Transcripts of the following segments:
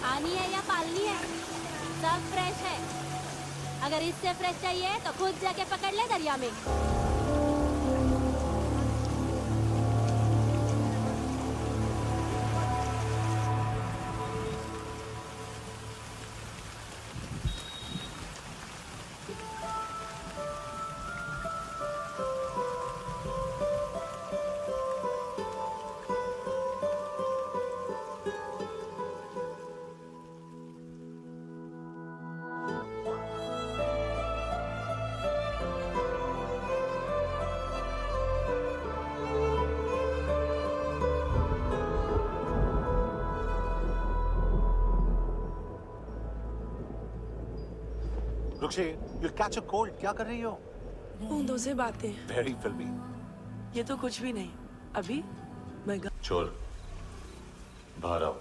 पानी है या पालनी है, सब फ्रेश है। अगर इससे फ्रेश चाहिए तो खुद जाके पकड़ ले दरिया में। रुक्षी, you'll catch a cold. क्या कर रही हो? ऊँधों से बातें। Very filmy. ये तो कुछ भी नहीं। अभी मैं चोर, बाहर आओ।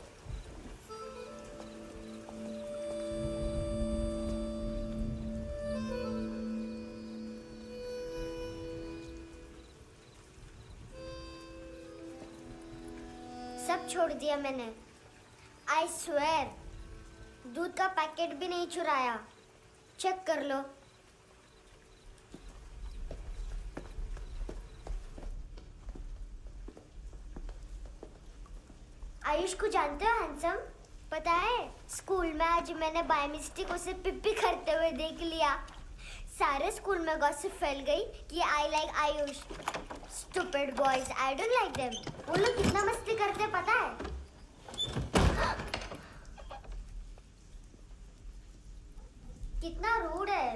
सब छोड़ दिया मैंने। I swear, दूध का पैकेट भी नहीं चुराया। चेक कर लो। आयुष को जानते हो हैंडसम? पता है स्कूल में आज मैंने बाय मिस्टेक उसे पिप्पी करते हुए देख लिया। सारे स्कूल में गॉसिप फैल गई कि I like Ayush. Stupid boys, I don't like them. वो लोग कितना मस्ती करते पता है? कितना रूड है।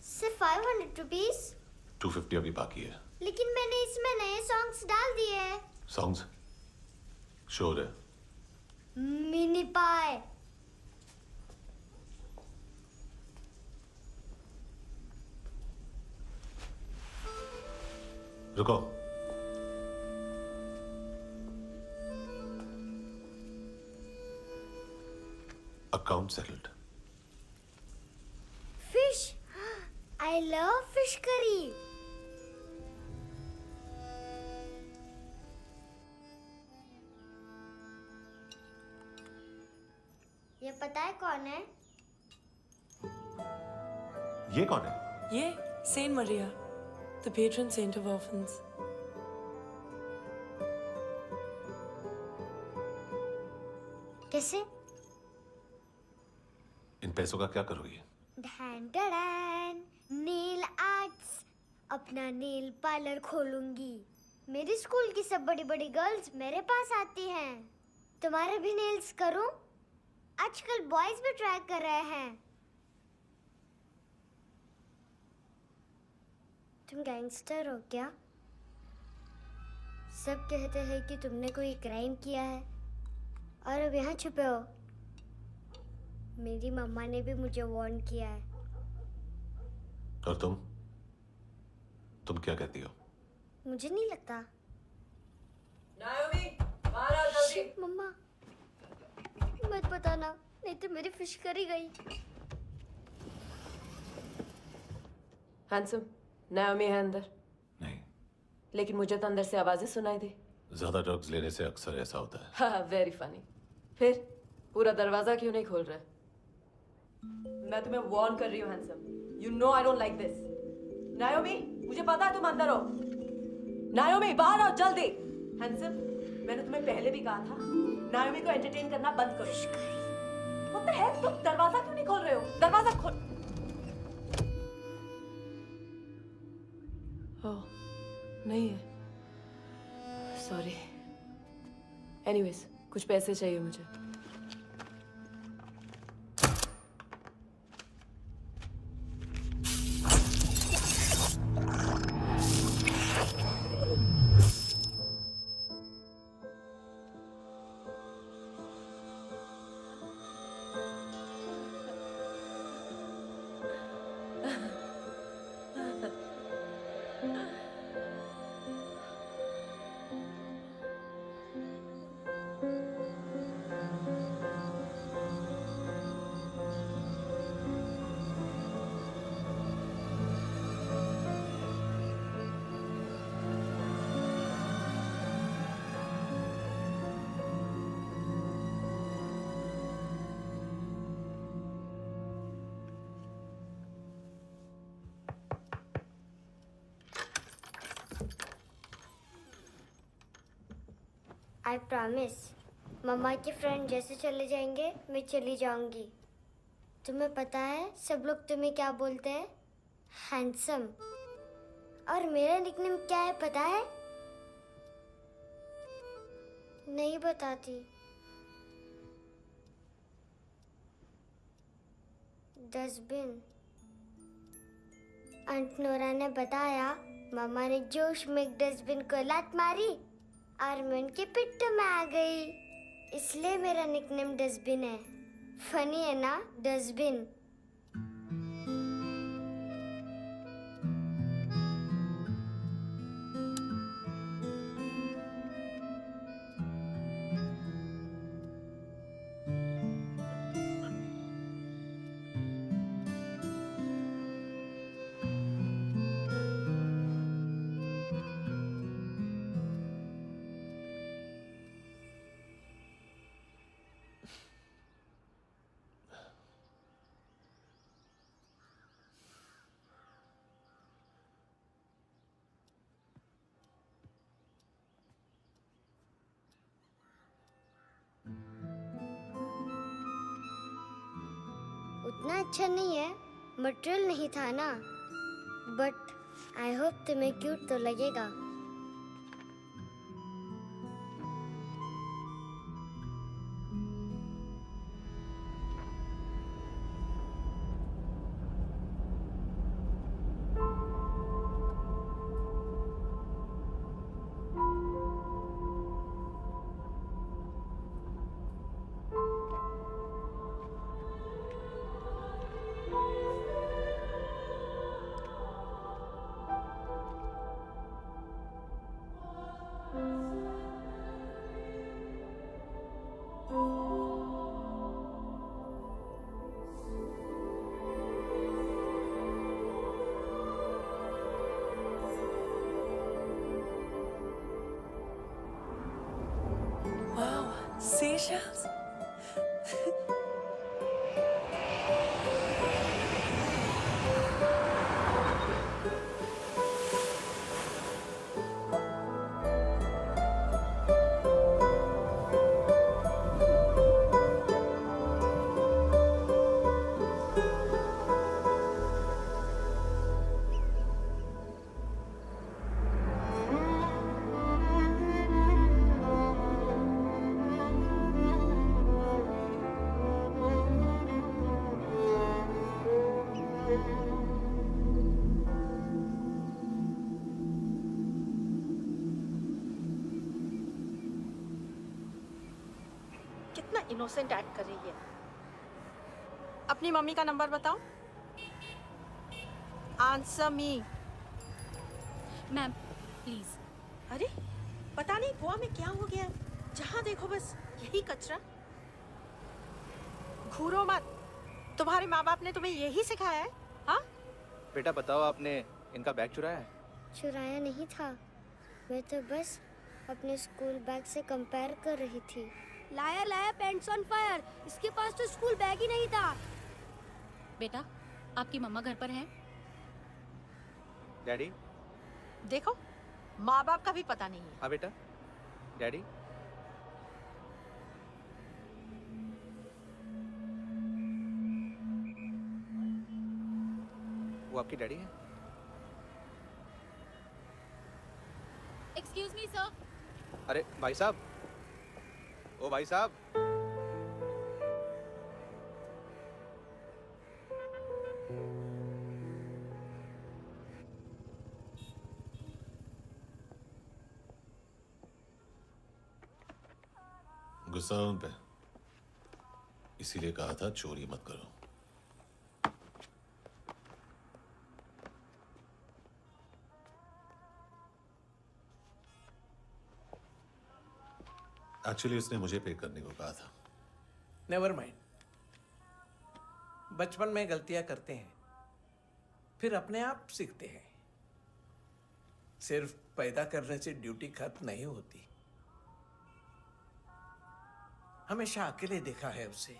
सिर्फ 500 रुपीस? 250 अभी बाकी है। लेकिन मैंने इसमें नए सॉन्ग्स डाल दिए हैं। सॉन्ग्स? शोर है। मिनी पाए। रुको। Account settled. Fish. I love fish curry. ये पता है कौन है? ये कौन है? ये saint Maria, the patron saint of orphans. कैसे? इन पैसों का क्या करोगी? ढैन ढैन, नेल आर्ट्स। अपना नेल पार्लर खोलूंगी। मेरी स्कूल की सब बड़ी बड़ी गर्ल्स मेरे पास आती हैं। तुम्हारे भी नेल्स करूं? आजकल बॉयज भी ट्राई कर रहे हैं। तुम गैंगस्टर हो क्या? सब कहते हैं कि तुमने कोई क्राइम किया है और अब यहाँ छुपे हो। मेरी मम्मा ने भी मुझे वार्न किया है। और तुम क्या कहती हो? मुझे नहीं लगता। नायोमी, बाहर आओ जल्दी। शिट, मम्मा मत बताना, नहीं तो मेरी फिश करी गई। हैंडसम, नायोमी है अंदर। नहीं। लेकिन मुझे तो अंदर से आवाजें सुनाई दी। ज्यादा ड्रग्स लेने से अक्सर ऐसा होता है। हाँ, वेरी फनी। फिर पूरा दरवाजा क्यों नहीं खोल रहे? मैं तुम्हें वार्न कर रही हूँ handsome. You know I don't like this. नायोमी, मुझे पता है तुम अंदर हो। नायोमी, बाहर आओ जल्दी। हैंडसम, मैंने तुम्हें पहले भी कहा था नायोमी को एंटरटेन करना बंद करो। What the heck? तुम दरवाजा क्यों नहीं खोल रहे हो? दरवाजा खोल। ओह, नहीं है। सॉरी। एनीवेज, कुछ पैसे चाहिए मुझे। I promise. मम्मा के फ्रेंड जैसे चले जाएंगे मैं चली जाऊंगी। तुम्हें पता है सब लोग तुम्हें क्या बोलते हैं? हैंडसम। और मेरा निकनेम क्या है पता है? नहीं बताती। डस्टबिन। आंट नोरा ने बताया मामा ने जोश में एक डस्टबिन को लात मारी और मैं उनके पिट्ठू में आ गई, इसलिए मेरा निकनेम डस्टबिन है। फनी है ना डस्टबिन? उतना अच्छा नहीं है, मटेरियल नहीं था ना, बट आई होप तुम्हें क्यूट तो लगेगा। Wow, seashells. कितना इनोसेंट एक्ट कर रही है। अपनी मम्मी का नंबर बताओ। Answer me. Ma'am please. अरे पता नहीं गोवा में क्या हो गया है, जहाँ देखो बस यही कचरा। घूरो मत, तुम्हारे माँ बाप ने तुम्हें यही सिखाया है? हाँ बेटा बताओ, आपने इनका बैग चुराया है? चुराया नहीं था, मैं तो बस अपने स्कूल बैग से कंपेयर कर रही थी। Liar liar pants on fire, इसके पास तो स्कूल बैग ही नहीं था। बेटा आपकी मम्मा घर पर हैं? डैडी? देखो, माँ बाप का भी पता नहीं है। हाँ बेटा। डैडी? वो आपकी डैडी है? Excuse me sir. अरे भाई साहब, ओ भाई साहब। गुस्सा उन पे, इसीलिए कहा था चोरी मत करो। एक्चुअली उसने मुझे पे करने को कहा था। नेवर माइंड, बचपन में गलतियां करते हैं, फिर अपने आप सीखते हैं। सिर्फ पैदा करने से ड्यूटी खत्म नहीं होती। हमेशा अकेले देखा है उसे।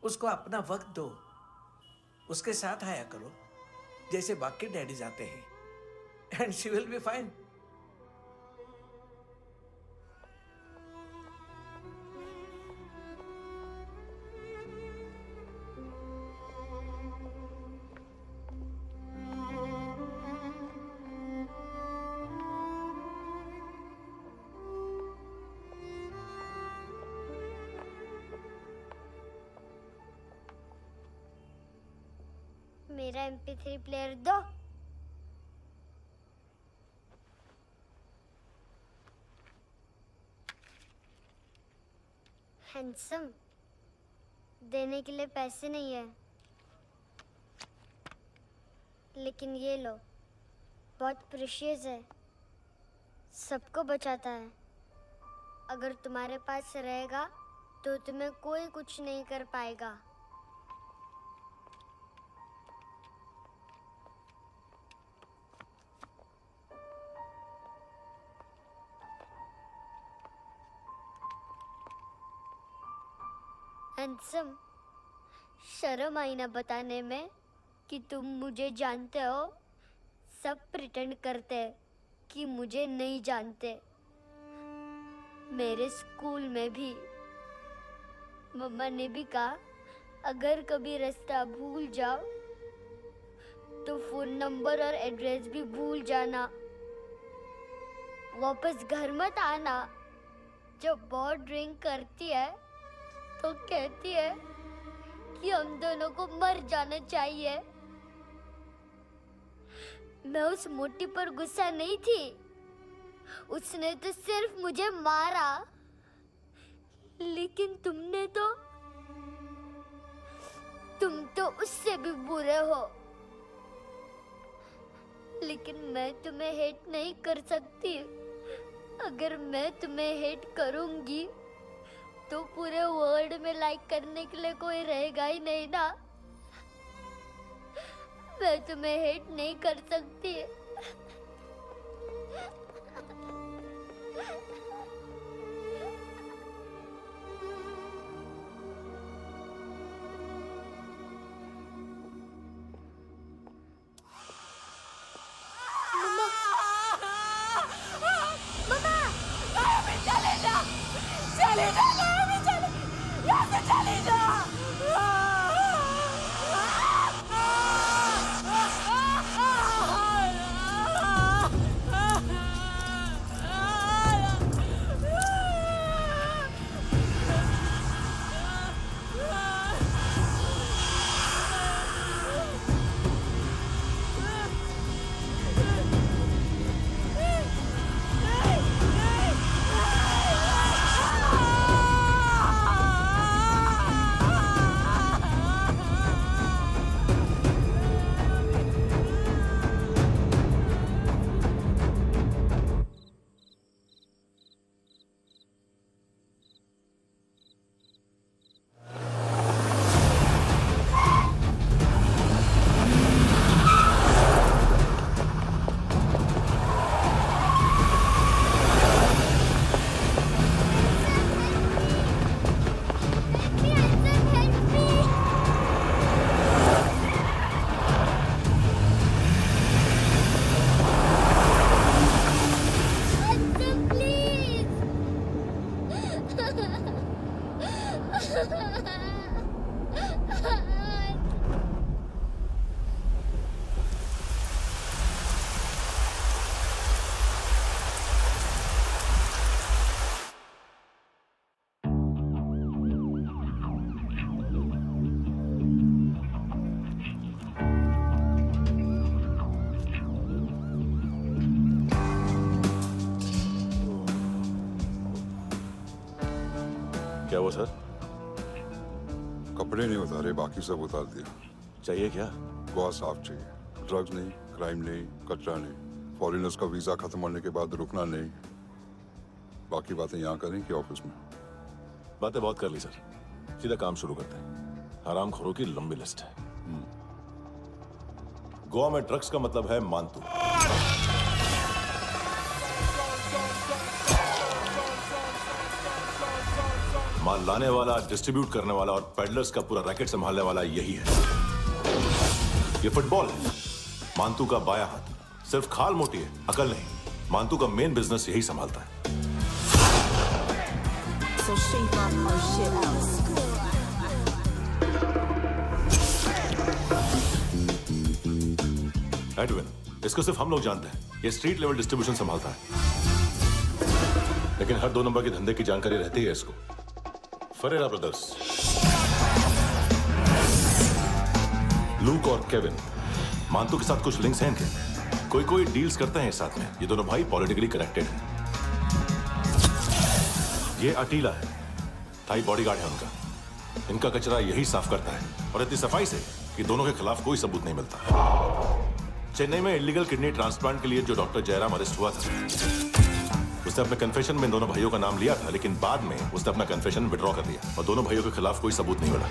उसको अपना वक्त दो, उसके साथ आया करो जैसे बाकी डैडीज आते हैं, and she will be fine. मेरा MP3 प्लेयर दो। हैंडसम, देने के लिए पैसे नहीं है, लेकिन ये लो, बहुत प्रेशियस है, सबको बचाता है। अगर तुम्हारे पास रहेगा तो तुम्हें कोई कुछ नहीं कर पाएगा। हैंडसम, शर्म आई ना बताने में कि तुम मुझे जानते हो। सब प्रिटेंड करते हैं कि मुझे नहीं जानते। मेरे स्कूल में भी मम्मा ने भी कहा, अगर कभी रास्ता भूल जाओ तो फोन नंबर और एड्रेस भी भूल जाना। वापस घर मत आना। जब बहुत ड्रिंक करती है तो कहती है कि हम दोनों को मर जाना चाहिए। मैं उस मोटी पर गुस्सा नहीं थी, उसने तो सिर्फ मुझे मारा। लेकिन तुम तो उससे भी बुरे हो। लेकिन मैं तुम्हें हेट नहीं कर सकती। अगर मैं तुम्हें हेट करूंगी तो पूरे वर्ल्ड में लाइक करने के लिए कोई रहेगा ही नहीं ना। मैं तुम्हें हेट नहीं कर सकती। क्या हुआ सर? कपड़े नहीं उतारे, बाकी सब उतार दिया। चाहिए क्या? गोवा साफ चाहिए। ड्रग्स नहीं, क्राइम नहीं, कचरा नहीं। फॉरेनर्स का वीजा खत्म होने के बाद रुकना नहीं। बाकी बातें यहाँ करें कि ऑफिस में? बातें बहुत कर ली सर, सीधा काम शुरू करते हैं। हरामखोरों की लंबी लिस्ट है। गोवा में ड्रग्स का मतलब है मानतू। माल लाने वाला, डिस्ट्रीब्यूट करने वाला और पेडलर्स का पूरा रैकेट संभालने वाला यही है। ये फुटबॉल है, मानतू का बायां हाथ। सिर्फ खाल मोटी है, अकल नहीं। मानतू का मेन बिजनेस यही संभालता है। एडविन, इसको सिर्फ हम लोग जानते हैं। ये स्ट्रीट लेवल डिस्ट्रीब्यूशन संभालता है, लेकिन हर 2 नंबर के धंधे की जानकारी रहती है इसको। फरेरा ब्रदर्स, लूक और केविन मानतू के साथ कुछ लिंक्स हैं इनके, कोई कोई डील्स करते हैं साथ में। ये दोनों भाई पॉलिटिकली कनेक्टेड हैं। ये अटीला है, थाई बॉडीगार्ड है उनका। इनका कचरा यही साफ करता है, और इतनी सफाई से कि दोनों के खिलाफ कोई सबूत नहीं मिलता। चेन्नई में इलीगल किडनी ट्रांसप्लांट के लिए जो डॉक्टर जयराम अरेस्ट हुआ था, उसने अपने कन्फेशन में इन दोनों भाइयों का नाम लिया था, लेकिन बाद में उसने अपना कन्फेशन विड्रॉ कर दिया और दोनों भाइयों के खिलाफ कोई सबूत नहीं मिला।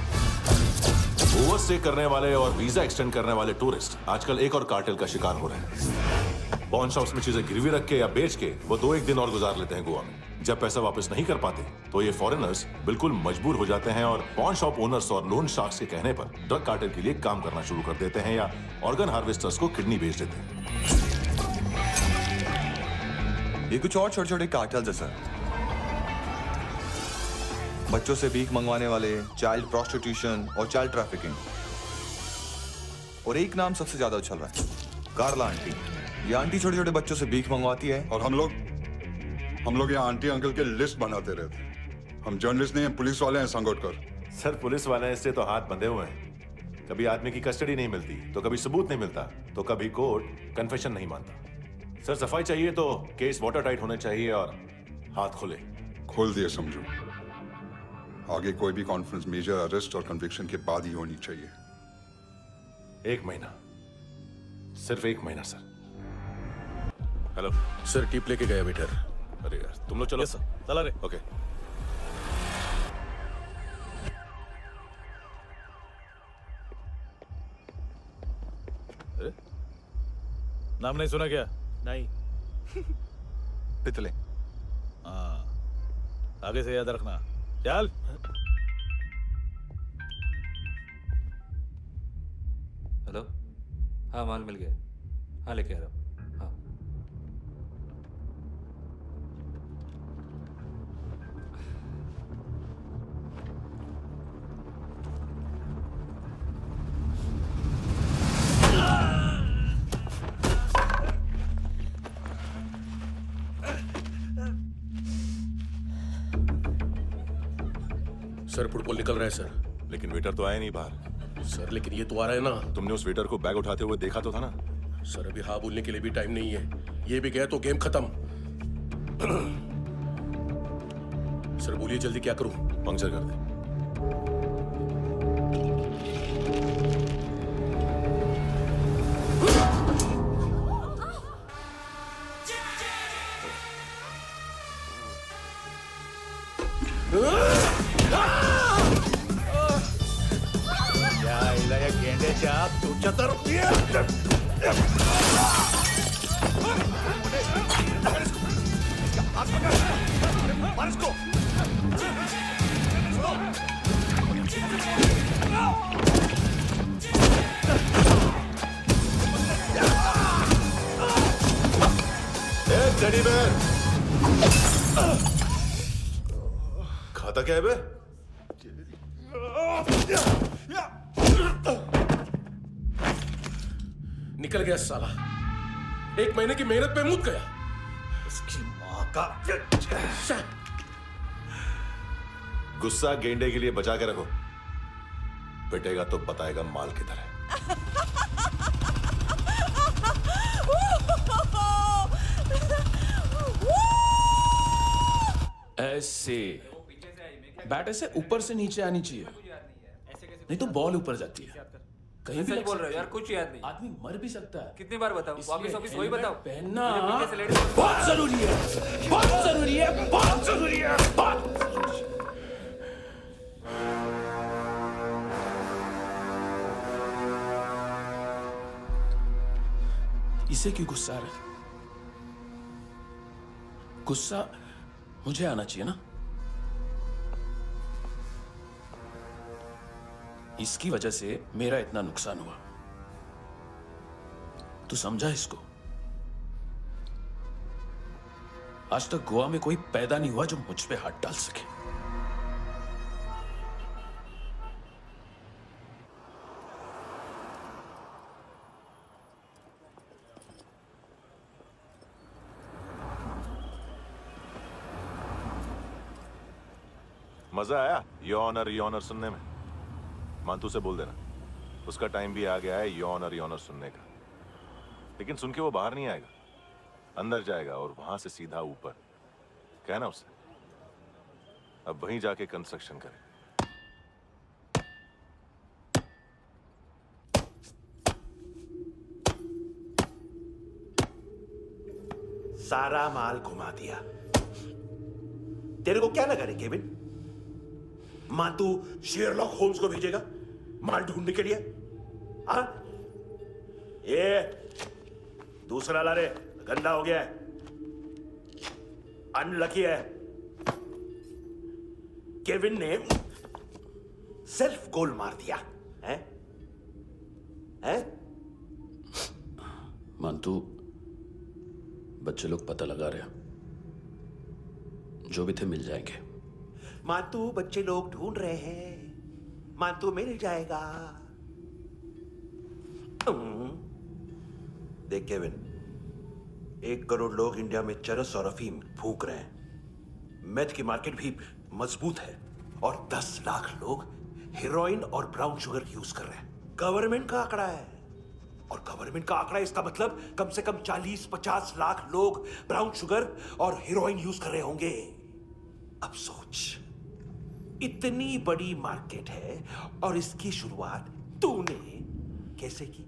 ओवरस्टे करने वाले और वीजा एक्सटेंड करने वाले टूरिस्ट आजकल एक और कार्टेल का शिकार हो रहे हैं। पॉन शॉप्स में चीजें गिरवी रख के या बेच के वो 2-1 दिन और गुजार लेते हैं गोवा में। जब पैसा वापस नहीं कर पाते तो ये फॉरेनर्स बिल्कुल मजबूर हो जाते हैं और पॉन शॉप ओनर्स और लोन शार्क्स के कहने पर ड्रग कार्टेल के लिए काम करना शुरू कर देते हैं या ऑर्गन हार्वेस्टर्स को किडनी बेच देते हैं। ये कुछ और छोटे छोटे कार्टेल्स है सर। बच्चों से भीख मंगवाने वाले, चाइल्ड प्रोस्टिट्यूशन और चाइल्ड ट्रैफिकिंग। और एक नाम सबसे ज्यादा उछल रहा है, कार्ला आंटी। ये आंटी छोटे छोटे बच्चों से भीख मंगवाती है। और हम लोग यहाँ आंटी अंकल के लिस्ट बनाते रहते हैं। हम जर्नलिस्ट नहीं हैं, पुलिस वाले हैं संगोटकर। सर पुलिस वाले इससे तो हाथ बंधे हुए हैं। कभी आदमी की कस्टडी नहीं मिलती तो कभी सबूत नहीं मिलता तो कभी कोर्ट कन्फेशन नहीं मानता। सर सफाई चाहिए तो केस वाटर टाइट होने चाहिए और हाथ खुले। खोल दिए समझो। आगे कोई भी कॉन्फ्रेंस मेजर अरेस्ट और कन्विक्शन के बाद ही होनी चाहिए। 1 महीना, सिर्फ 1 महीना सर। हेलो सर, टिप लेके गया वेटर। अरे यार तुम लोग चलो। सर चला रे। ओके। नाम नहीं सुना क्या? नहीं। पितले। हाँ, आगे से याद रखना। चल। हेलो, हाँ माल मिल गया। हाँ लेके आ रहा हूँ। हाँ सर फुटबॉल निकल रहा है सर। लेकिन वेटर तो आया नहीं बाहर। सर लेकिन ये तो आ रहा है ना। तुमने उस वेटर को बैग उठाते हुए देखा तो था ना। सर अभी हाँ बोलने के लिए भी टाइम नहीं है। ये भी गया तो गेम खत्म। सर बोलिए जल्दी क्या करूं? पंक्चर कर दे। गेंडे चाप तू चतर टेडी बेयर खाता क्या है बे? निकल गया साला। 1 महीने की मेहनत पे मुद गया। उसकी माँ का। गुस्सा गेंडे के लिए बचा के रखो, पिटेगा तो बताएगा माल किधर है। ऐसे बैट ऐसे ऊपर से नीचे आनी चाहिए, नहीं तो बॉल ऊपर जाती है। कहीं भी बोल रहे हो यार, कुछ याद नहीं। आदमी मर भी सकता है। कितनी बार बताऊं? वापिस वही बताओ। पहनना पीछे से लेडीज बहुत जरूरी है, बहुत जरूरी है, बहुत जरूरी है, बहुत। इसे क्यों गुस्सा आ रहा है? गुस्सा मुझे आना चाहिए ना। इसकी वजह से मेरा इतना नुकसान हुआ। तू समझा इसको? आज तक गोवा में कोई पैदा नहीं हुआ जो मुझ पे हाथ डाल सके। मजा आया यॉनर सुनने में? मानतू से बोल देना उसका टाइम भी आ गया है यॉनर सुनने का। लेकिन सुन के वो बाहर नहीं आएगा, अंदर जाएगा और वहां से सीधा ऊपर। कहना उससे अब वहीं जाके कंस्ट्रक्शन करे। सारा माल घुमा दिया। तेरे को क्या लगा रे केविन? मां तू शेरलॉक होम्स को भेजेगा माल ढूंढने के लिए? हाँ? ये दूसरा ला रे, गंदा हो गया है, अनलकी है। केविन ने सेल्फ गोल मार दिया है? हैं? मानतू, बच्चे लोग पता लगा रहे हैं, जो भी थे मिल जाएंगे। मानतू बच्चे लोग ढूंढ रहे हैं, मानतू मिल जाएगा। देख केविन, 1 करोड़ लोग इंडिया में चरस और अफीम फूंक रहे हैं। मेथ की मार्केट भी मजबूत है और 10 लाख लोग हेरोइन और ब्राउन शुगर यूज कर रहे हैं। गवर्नमेंट का आंकड़ा है, और गवर्नमेंट का आंकड़ा इसका मतलब कम से कम 40-50 लाख लोग ब्राउन शुगर और हेरोइन यूज कर रहे होंगे। अब सोच, इतनी बड़ी मार्केट है और इसकी शुरुआत तूने कैसे की?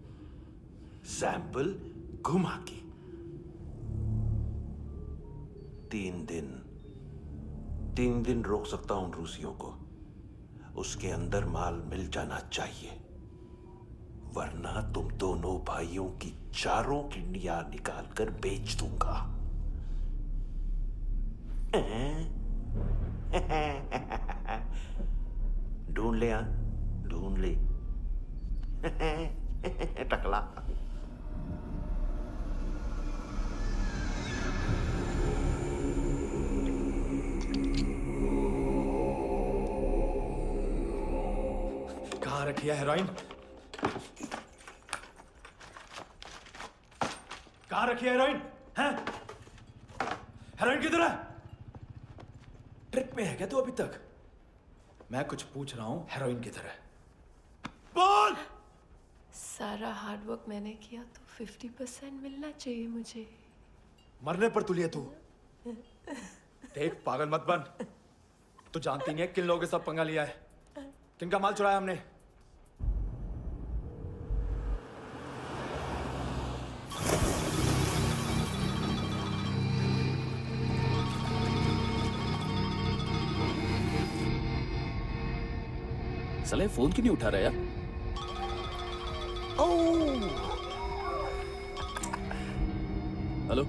सैंपल घुमा के। 3 दिन रोक सकता हूं रूसियों को, उसके अंदर माल मिल जाना चाहिए, वरना तुम दोनों भाइयों की चारों किडनियां निकाल कर बेच दूंगा। ढूंढ ले, ढूंढ ले टकला। कहाँ रखी है हेरोइन? कहाँ रखी है हेरोइन? हैं? हेरोइन किधर है? ट्रिप पे है क्या तू अभी तक? मैं कुछ पूछ रहा हूं, हेरोइन किधर है? बोल! सारा हार्डवर्क मैंने किया तो 50% मिलना चाहिए मुझे। मरने पर तुली है तू। देख, पागल मत बन। तू जानती नहीं है किन लोगों के साथ पंगा लिया है, किनका माल चुराया हमने। साले फोन क्यों नहीं उठा रहा यार? Hello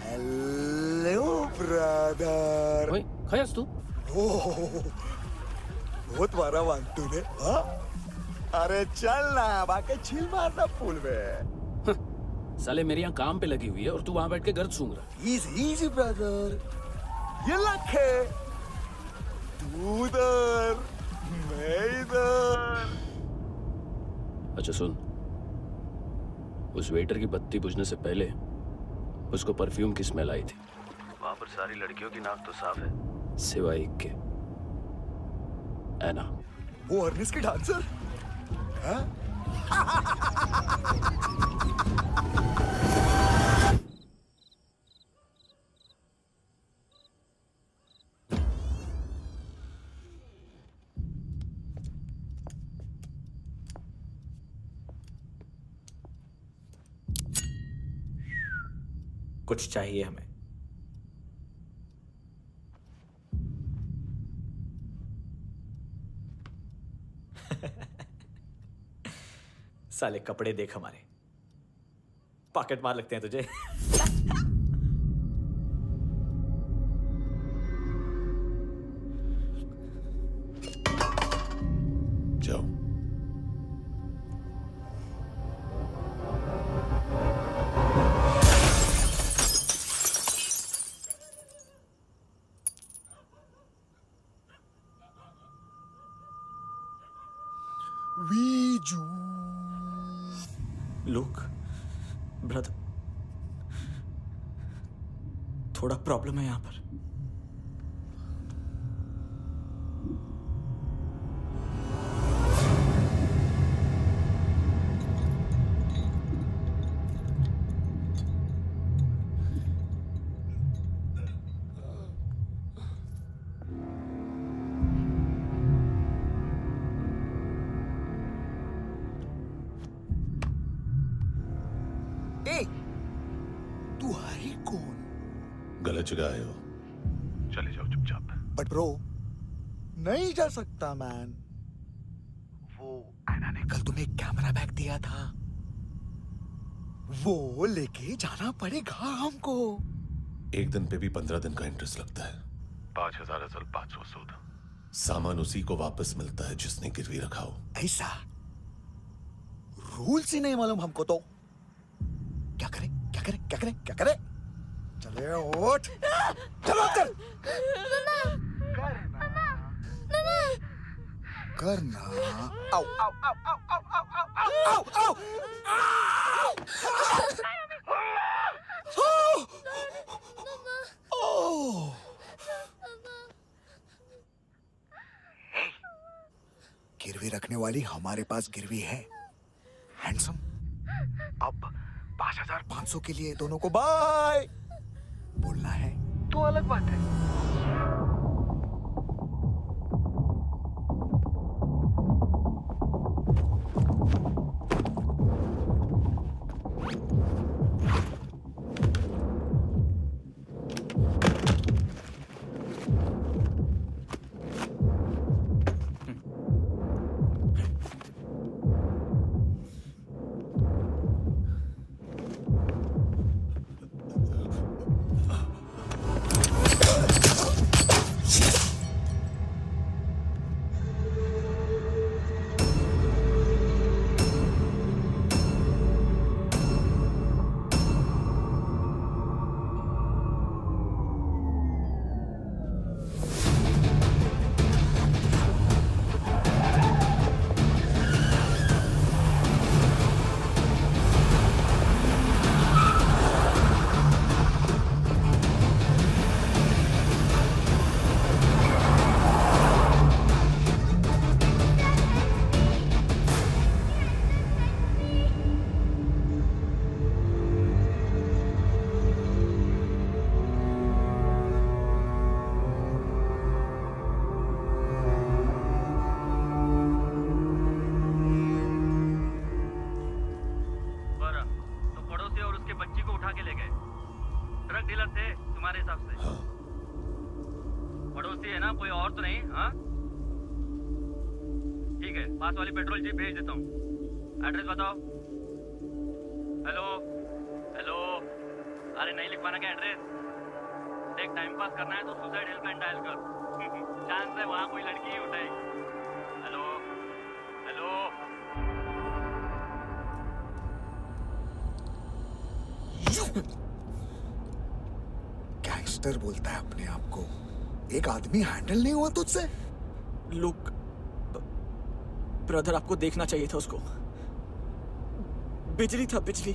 hello brother. ओए, खयास तू? बहुत मारा वांटू ने। हाँ? अरे चल ना, बाकी चिल मारना पूल में। साले मेरी यहाँ काम पे लगी हुई है और तू वहां बैठ के गर्द सूंघ रहा। इजी ब्रदर, ये लक है। तू उधर, मैं इधर। अच्छा सुन, उस वेटर की बत्ती बुझने से पहले उसको परफ्यूम की स्मेल आई थी। वहां पर सारी लड़कियों की नाक तो साफ है, सिवाय एक के, एना। वो अर्निस की डांसर? हाँ? कुछ चाहिए हमें। साले कपड़े देख हमारे, पॉकेट मार लगते हैं तुझे। जाओ। वीजू। लुक ब्रदर, थोड़ा प्रॉब्लम है यहां पर। कौन? गलत जगह आए हो, चले जाओ चुपचाप। बट ब्रो, नहीं जा सकता मैन। वो एना ने कल तुम्हें एक कैमरा बैग दिया था, वो लेके जाना पड़ेगा हमको। एक दिन पे भी 15 दिन का इंटरेस्ट लगता है। 5,000 असल 500 सूद। सामान उसी को वापस मिलता है जिसने गिरवी रखा हो। ऐसा रूल्स ही नहीं मालूम हमको तो। क्या करें क्या करें क्या करें क्या करें? चले उठ, चलो अंदर। करना आओ आओ आओ आओ आओ आओ आओ आओ। गिरवी रखने वाली हमारे पास गिरवी है हैंडसम। अब 5,500 के लिए दोनों को बाय बोलना है तो अलग बात है। पास वाली पेट्रोल जीप भेज देता हूँ। एड्रेस बताओ। हेलो हेलो, अरे नहीं लिखवाना क्या एड्रेस? देख टाइम पास करना है तो सुसाइड हेल्पलाइन डायल कर। चांस है वहाँ कोई लड़की ही उठाएगी। Hello hello. गैंगस्टर बोलता है अपने आप को। एक आदमी हैंडल नहीं हुआ तुझसे? लुक ब्रदर, आपको देखना चाहिए था उसको। बिजली था, बिजली,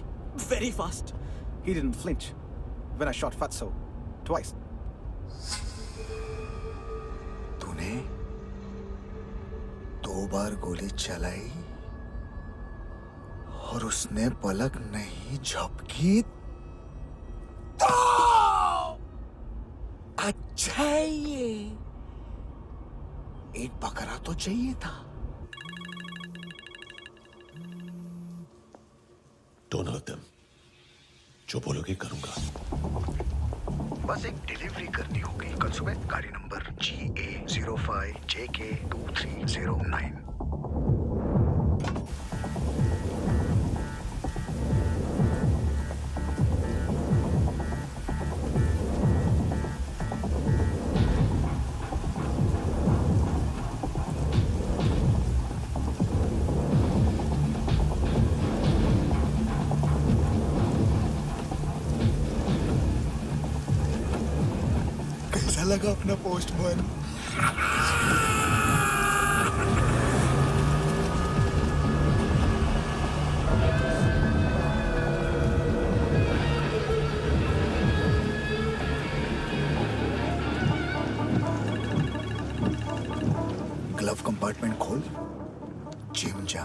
very fast. He didn't flinch when I shot Fatso twice. तूने 2 बार गोली चलाई और उसने पलक नहीं झपकी तो अच्छा है ये। एक बकरा तो चाहिए था। Don't hurt them. जो बोलोगे करूंगा। बस एक डिलीवरी करनी होगी कल सुबह। गाड़ी नंबर GA05JK2309। कैसा लगा अपना पोस्टमैन? ग्लव कंपार्टमेंट खोल, जिम जा।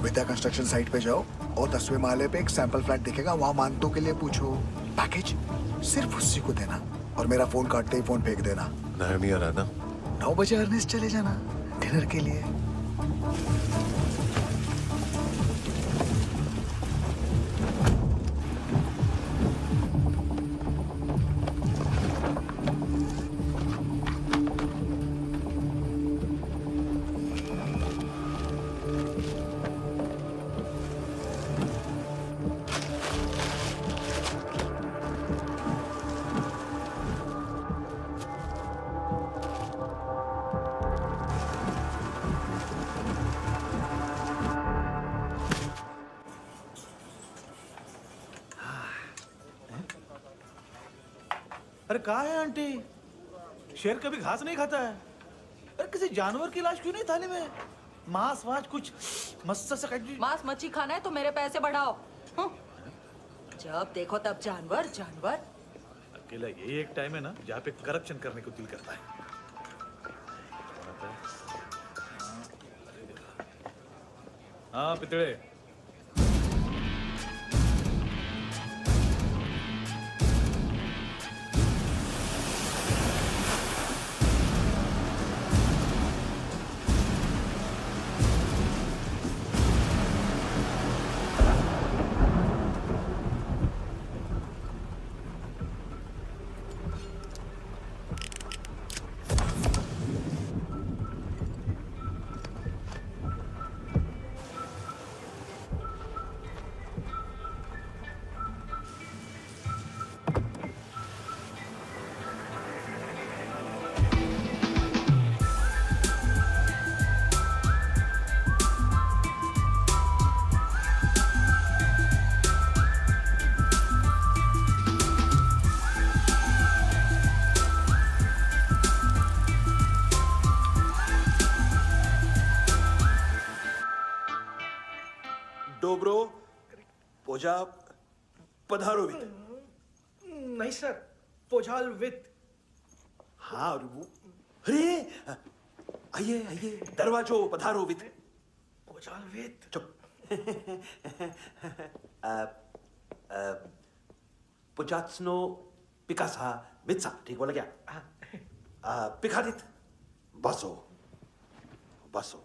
विद्या कंस्ट्रक्शन साइट पे जाओ, और 10वें माले पे एक सैंपल फ्लैट दिखेगा, वहां मानतो के लिए पूछो। पैकेज सिर्फ उसी को देना और मेरा फोन काटते ही फोन फेंक देना। नायोमी आ रहा ना? 9 बजे अर्नेस्ट चले जाना डिनर के लिए। अरे कहाँ है आंटी? शेर कभी घास नहीं खाता है। अरे किसी जानवर की लाश क्यों नहीं थाली में? मांस वास कुछ मस्त सा मांस मच्छी खाना है तो मेरे पैसे बढ़ाओ। जब देखो तब जानवर जानवर। अकेला यही एक टाइम है ना जहाँ पे करप्शन करने को दिल करता है। हाँ पितड़े। डोब्रो पोजा पधारोवित। नहीं सर, पोझाल विथ। हाँ अरे आइए आइए, दरवाजो पधारोवित। पोझाल विथ। चुप। पुजात्सनो पिकासा मित्सा, ठीक बोला क्या? पिकादित बसो बसो।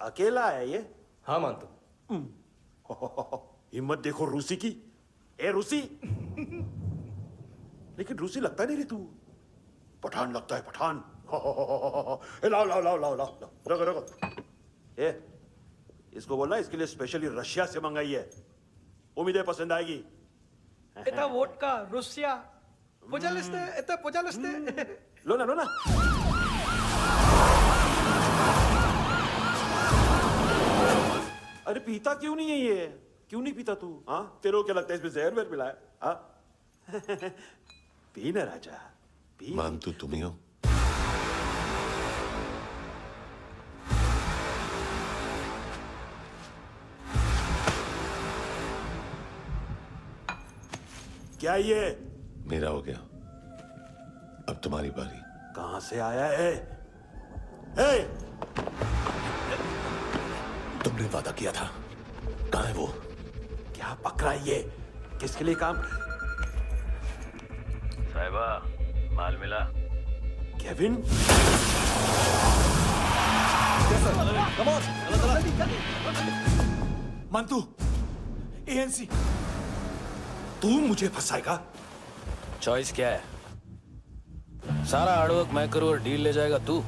अकेला है ये? हाँ मानतो। हिम्मत देखो रूसी की। ए रूसी। लेकिन रूसी लगता नहीं रे तू, पठान लगता है, पठान। लाओ लाओ लाओ लाओ लाओ, रखो रखो। ए इसको बोलना इसके लिए स्पेशली रशिया से मंगाई है, उम्मीद है पसंद आएगी। इतना वोडका रुसिया पोझालिस्ते, इतना पोझालिस्ते। लो ना लो ना। अरे पीता क्यों नहीं है ये? क्यों नहीं पीता तू? हाँ तेरे को क्या लगता है इसमें जहर वहर मिला है? हाँ पी ना राजा पी। मानतू तुम ही हो? क्या ये? मेरा हो गया, अब तुम्हारी बारी। कहां से आया है? हे! तुमने वादा किया था, कहां है वो? क्या पकड़ा ये? किसके लिए काम? साहिबा माल मिला? केविन? मंतू, एएनसी। तू मुझे फंसाएगा? चॉइस क्या है? सारा हार्डवर्क मैं करूं और डील ले जाएगा तू?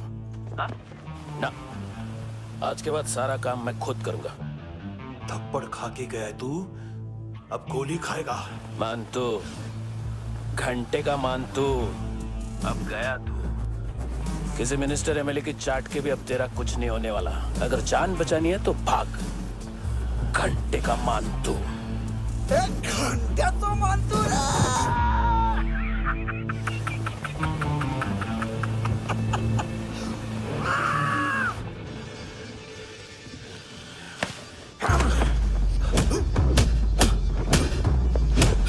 ना, आज के बाद सारा काम मैं खुद करूंगा। थप्पड़ खा के गया है तू, अब गोली खाएगा। मानतू, घंटे का मानतू, अब गया तू। किसी मिनिस्टर एमएलए की चाट के भी अब तेरा कुछ नहीं होने वाला। अगर जान बचानी है तो भाग। घंटे का मानतू। घंटा तो मानतू ना।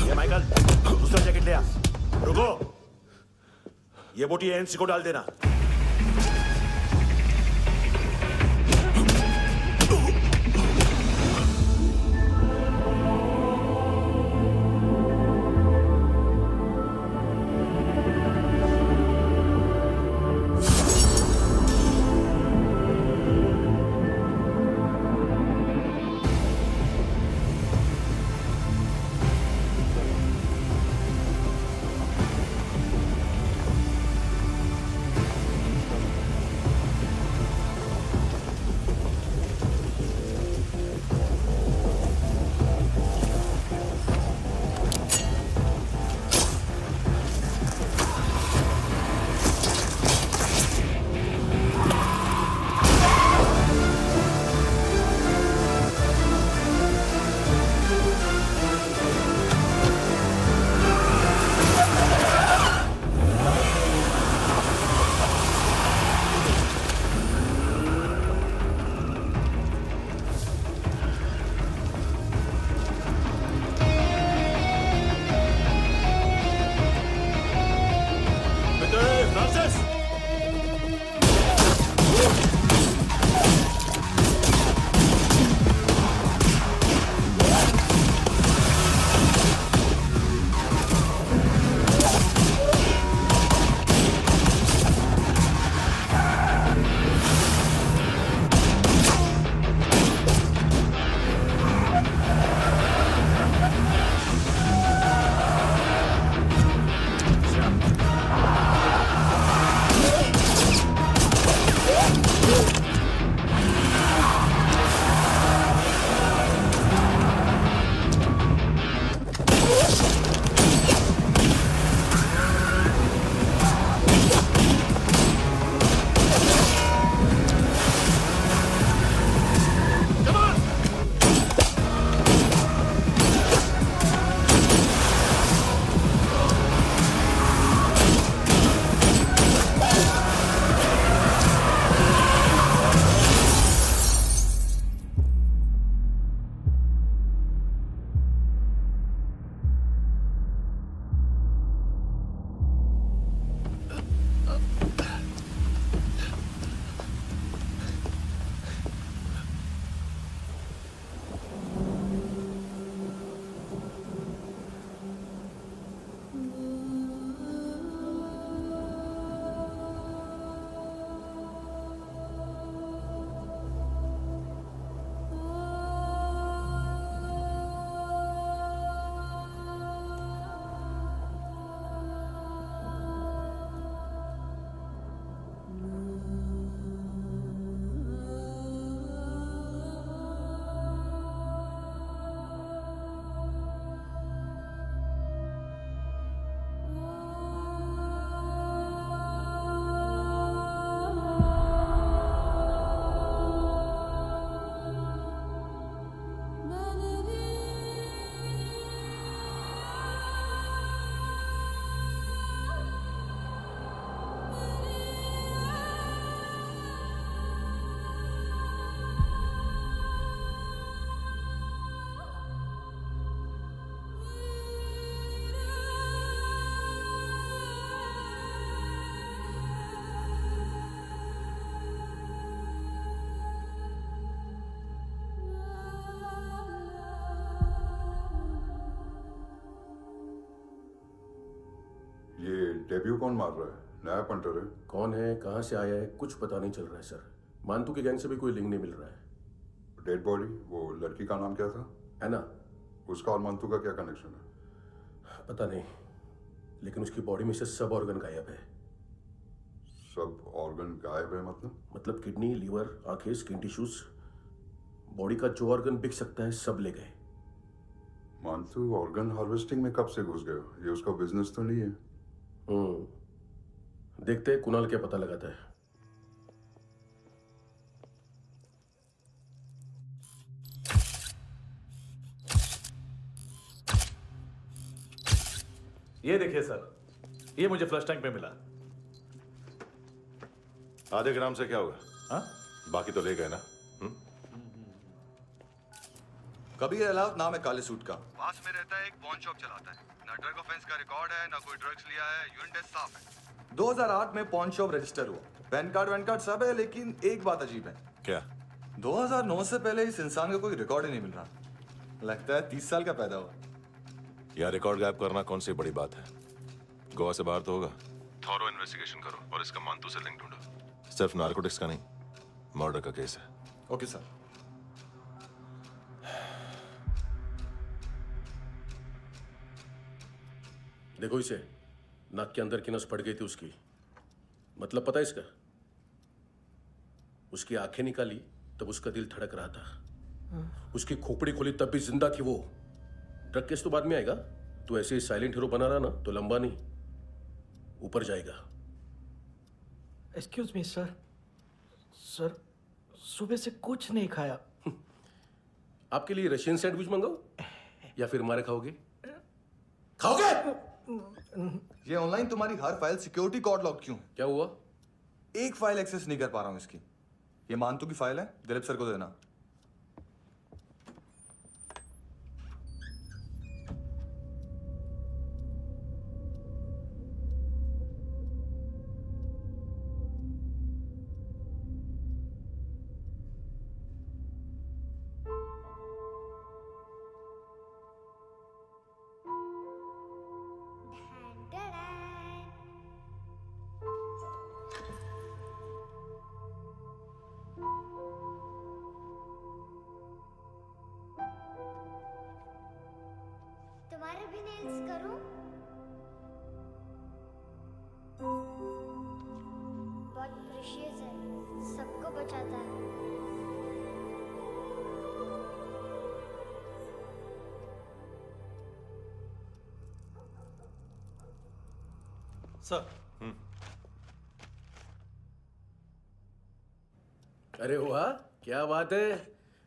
ये माइकल, दूसरा जैकेट ले आ। रुको, ये बोटी एएनसी को डाल देना। डेब्यू कौन मार रहा है? नया पंटर है। कौन है, कहाँ से आया है, कुछ पता नहीं चल रहा है सर। मानतू की गैंग से भी कोई लिंक नहीं मिल रहा है। डेड बॉडी, वो लड़की का नाम क्या था? एना। उसका और मानतू का क्या कनेक्शन है? पता नहीं, लेकिन उसकी बॉडी में से सब ऑर्गन गायब है। सब ऑर्गन गायब है मतलब किडनी, लीवर, आंखें, स्किन टिश्यूज, बॉडी का जो ऑर्गन बिक सकता है सब ले गए। मानतू ऑर्गन हार्वेस्टिंग में कब से घुस गए? ये उसका बिजनेस तो नहीं है? देखते हैं कुणाल क्या पता लगाता है। ये देखिए सर, ये मुझे फ्लश टैंक में मिला। आधे ग्राम से क्या होगा? हाँ? बाकी तो ले गए ना? कबीर अलाउद्दीन नाम है काले सूट का, पास में रहता है, एक पॉन शॉप चलाता है। ना ड्रग ऑफेंस का रिकॉर्ड है, ना कोई ड्रग्स लिया है, यूरिन टेस्ट साफ है। 2008 में पॉन शॉप रजिस्टर हुआ, पैन कार्ड सब है, लेकिन एक बात अजीब है। क्या? 2009 से पहले इस इंसान का कोई रिकॉर्ड ही नहीं मिल रहा। लगता है 30 साल का पैदा हुआ। यह रिकॉर्ड गायब करना कौन सी बड़ी बात है? गोवा से बाहर तो होगा। थॉरो इन्वेस्टिगेशन करो और इसका मानतू से लिंक ढूंढो। सिर्फ नारकोटिक्स का नहीं, मर्डर का केस है। Okay sir. देखो इसे, नाक के अंदर की नस फट गई थी उसकी। मतलब पता है इसका? उसकी आंखें निकाली तब उसका दिल धड़क रहा था। उसकी खोपड़ी खोली तब भी जिंदा थी वो। ड्रग केस तो बाद में आएगा। तो ऐसे ही साइलेंट हीरो बना रहा ना तो लंबा नहीं, ऊपर जाएगा। एक्सक्यूज मी सर, सर सुबह से कुछ नहीं खाया। आपके लिए रशियन सैंडविच मंगाओ या फिर मारे खाओगे? खाओगे? ये ऑनलाइन तुम्हारी हर फाइल सिक्योरिटी कोड लॉक क्यों है? क्या हुआ? एक फाइल एक्सेस नहीं कर पा रहा हूं इसकी। ये मानतू की फाइल है, दिलीप सर को देना। तुम्हारे भी नेल्स करूं? बहुत प्रेशियस है, सबको बचाता है। सर। अरे वाह, क्या बात है।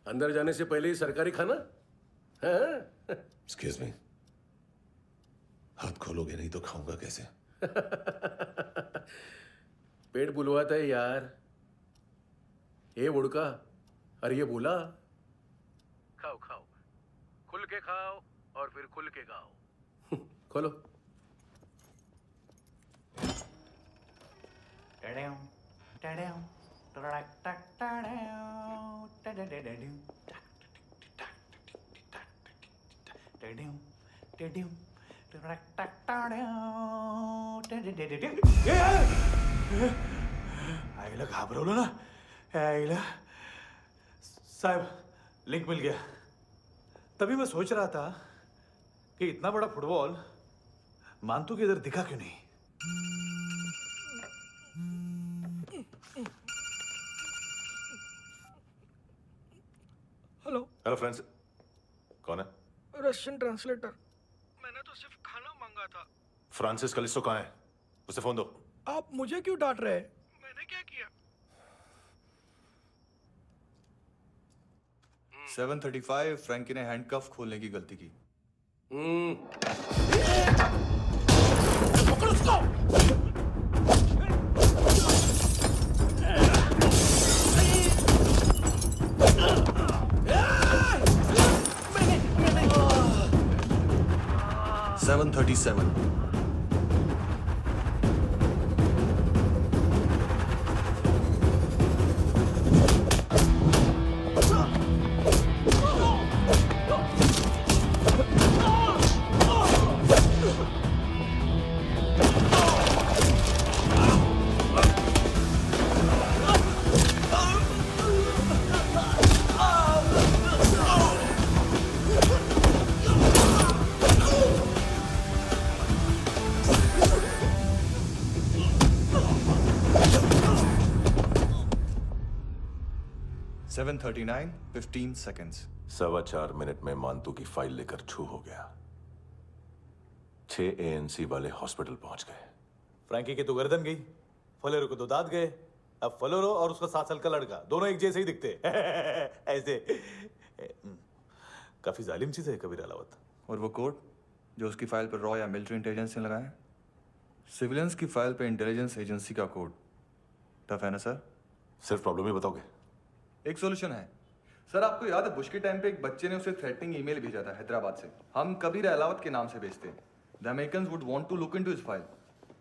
अंदर जाने से पहले ही सरकारी खाना। एक्सक्यूज मी, हाथ खोलोगे नहीं तो खाऊंगा कैसे? पेट बुलवाता है यार। ये बुड़का, अरे ये बोला। खाओ खाओ, खुल के खाओ और फिर खुल के गाओ। खोलो। आईला घाबरवलं ना। आईला साहब, लिंक मिल गया। तभी मैं सोच रहा था कि इतना बड़ा फुटबॉल मानतू के इधर दिखा क्यों नहीं। हेलो। हेलो फ्रेंड्स, कौन है? Russian translator. मैंने तो सिर्फ खाना मांगा था। फ्रांसिस कलिस्टो कहाँ है? उसे फोन दो। आप मुझे क्यों डांट रहे हैं? मैंने क्या किया? 735 फ्रैंकी ने हैंडकफ खोलने की गलती की। पकड़ो उसको। 737। 7:39, 15 seconds. 4.25 मिनट में मानतू की फाइल लेकर छू हो गया। 6 ANC वाले हॉस्पिटल पहुंच गए। फ्रैंकी की तो गर्दन गई, फलेरो को तो दांत गए। अब फलेरो और उसका 7 साल का लड़का दोनों एक जैसे ही दिखते ऐसे। काफी जालिम चीज है कबीर अलावत। और वो कोड जो उसकी फाइल पर रॉ या मिलिट्री इंटेलिजेंस ने लगाया, सिविलियंस की फाइल पे इंटेलिजेंस एजेंसी का कोड। टफ है ना सर? सिर्फ प्रॉब्लम ही बताओगे? एक सॉल्यूशन है सर। आपको याद है बुश के टाइम पे एक बच्चे ने उसे थ्रेटनिंग ईमेल भेजा था हैदराबाद से। हम कबीर अलावत के नाम से भेजते हैं। The Americans would want to look into his file.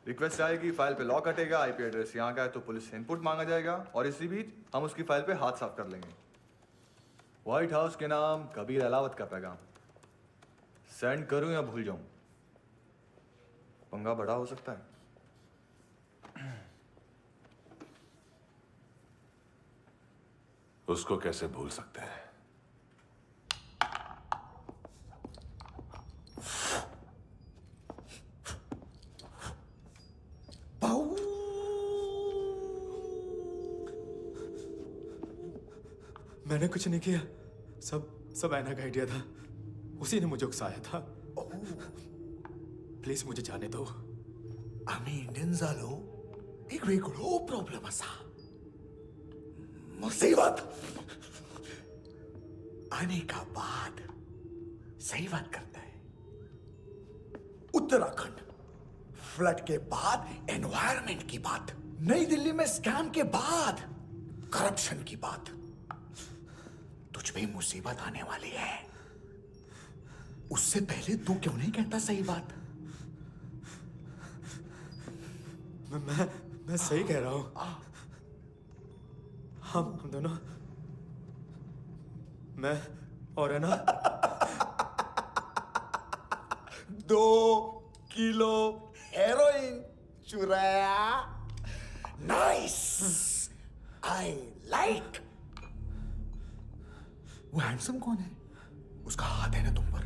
Request आएगी, फाइल पे लॉक हटेगा, आईपी एड्रेस यहाँ का है तो पुलिस से इनपुट मांगा जाएगा और इसी बीच हम उसकी फाइल पे हाथ साफ कर लेंगे। व्हाइट हाउस के नाम कबीर अलावत का पैगाम। सेंड करूं या भूल जाऊं? पंगा बड़ा हो सकता है। उसको कैसे भूल सकते हैं? मैंने कुछ नहीं किया, सब ऐना का आइडिया था। उसी ने मुझे उकसाया था। प्लीज मुझे जाने दो। आम्ही इंडियन झालो एक वेगळो प्रॉब्लेम असा, मुसीबत आने का बाद। सही बात करता है। उत्तराखंड फ्लड के बाद एनवायरनमेंट की बात, नई दिल्ली में स्कैम के बाद करप्शन की बात। तुझ पे मुसीबत आने वाली है, उससे पहले तू क्यों नहीं कहता सही बात? मैं सही कह रहा हूं। हम दोनों, मैं और है ना 2 किलो हेरोइन चुराया। Nice, I like. वो हैंडसम कौन है? उसका हाथ है ना तुम पर?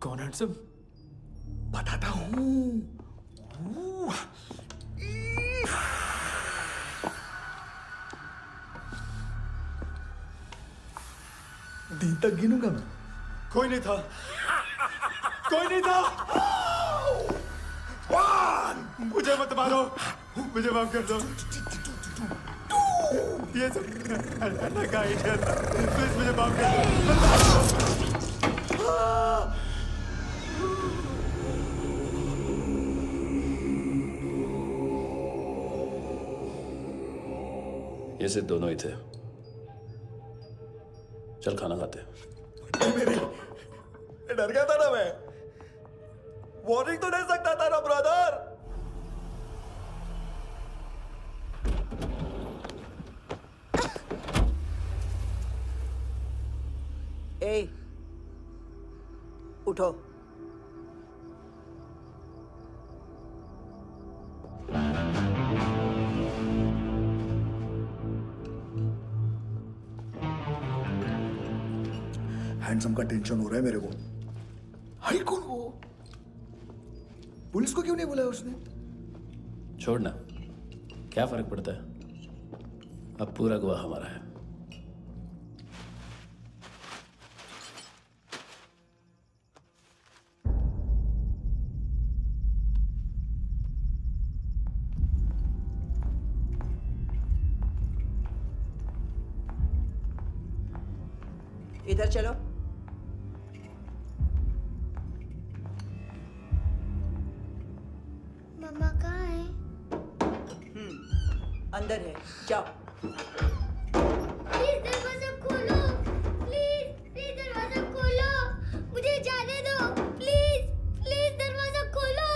कौन हैंडसम? बताता हूं। दिन तक गिनूंगा मैं। कोई नहीं था, कोई नहीं था। मुझे मत मारो, मुझे माफ कर दो। ये सब ऐना का आइडिया था। प्लीज मुझे माफ कर दो। ये सिर्फ दोनों ही थे। चल खाना खाते। मेरी डर गया था ना मैं। वार्निंग तो दे सकता था ना ब्रदर। ए, उठो। हैंडसम का टेंशन हो रहा है मेरे को। हाई कौन वो? पुलिस को क्यों नहीं बुलाया उसने? छोड़ना, क्या फर्क पड़ता है? अब पूरा गोवा हमारा है। इधर चलो। मम्मा कहाँ है? अंदर है, जाओ। प्लीज दरवाजा खोलो, प्लीज दरवाजा खोलो, मुझे जाने दो। प्लीज दरवाजा खोलो।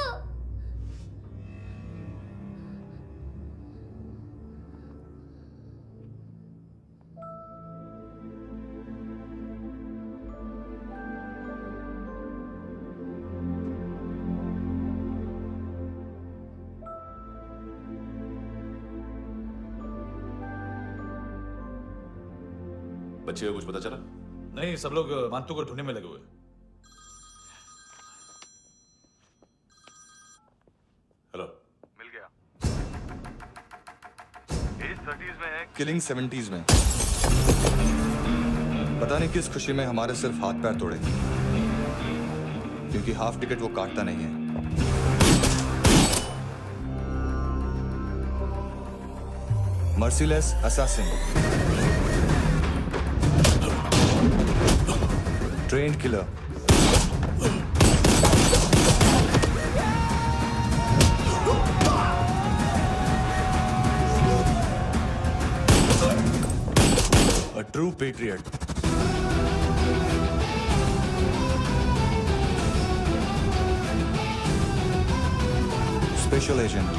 बच्चे को कुछ पता चला? नहीं, सब लोग मानतू को ढूंढने में लगे हुए। हेलो, मिल गया। इस 30s में है, किलिंग 70s में। पता नहीं किस खुशी में हमारे सिर्फ हाथ पैर तोड़े, क्योंकि हाफ टिकट वो काटता नहीं है। Merciless assassin, trained killer, a true patriot. Special agent.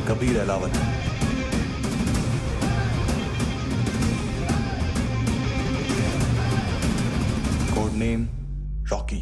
Kabir Alawat. Code name Rocky.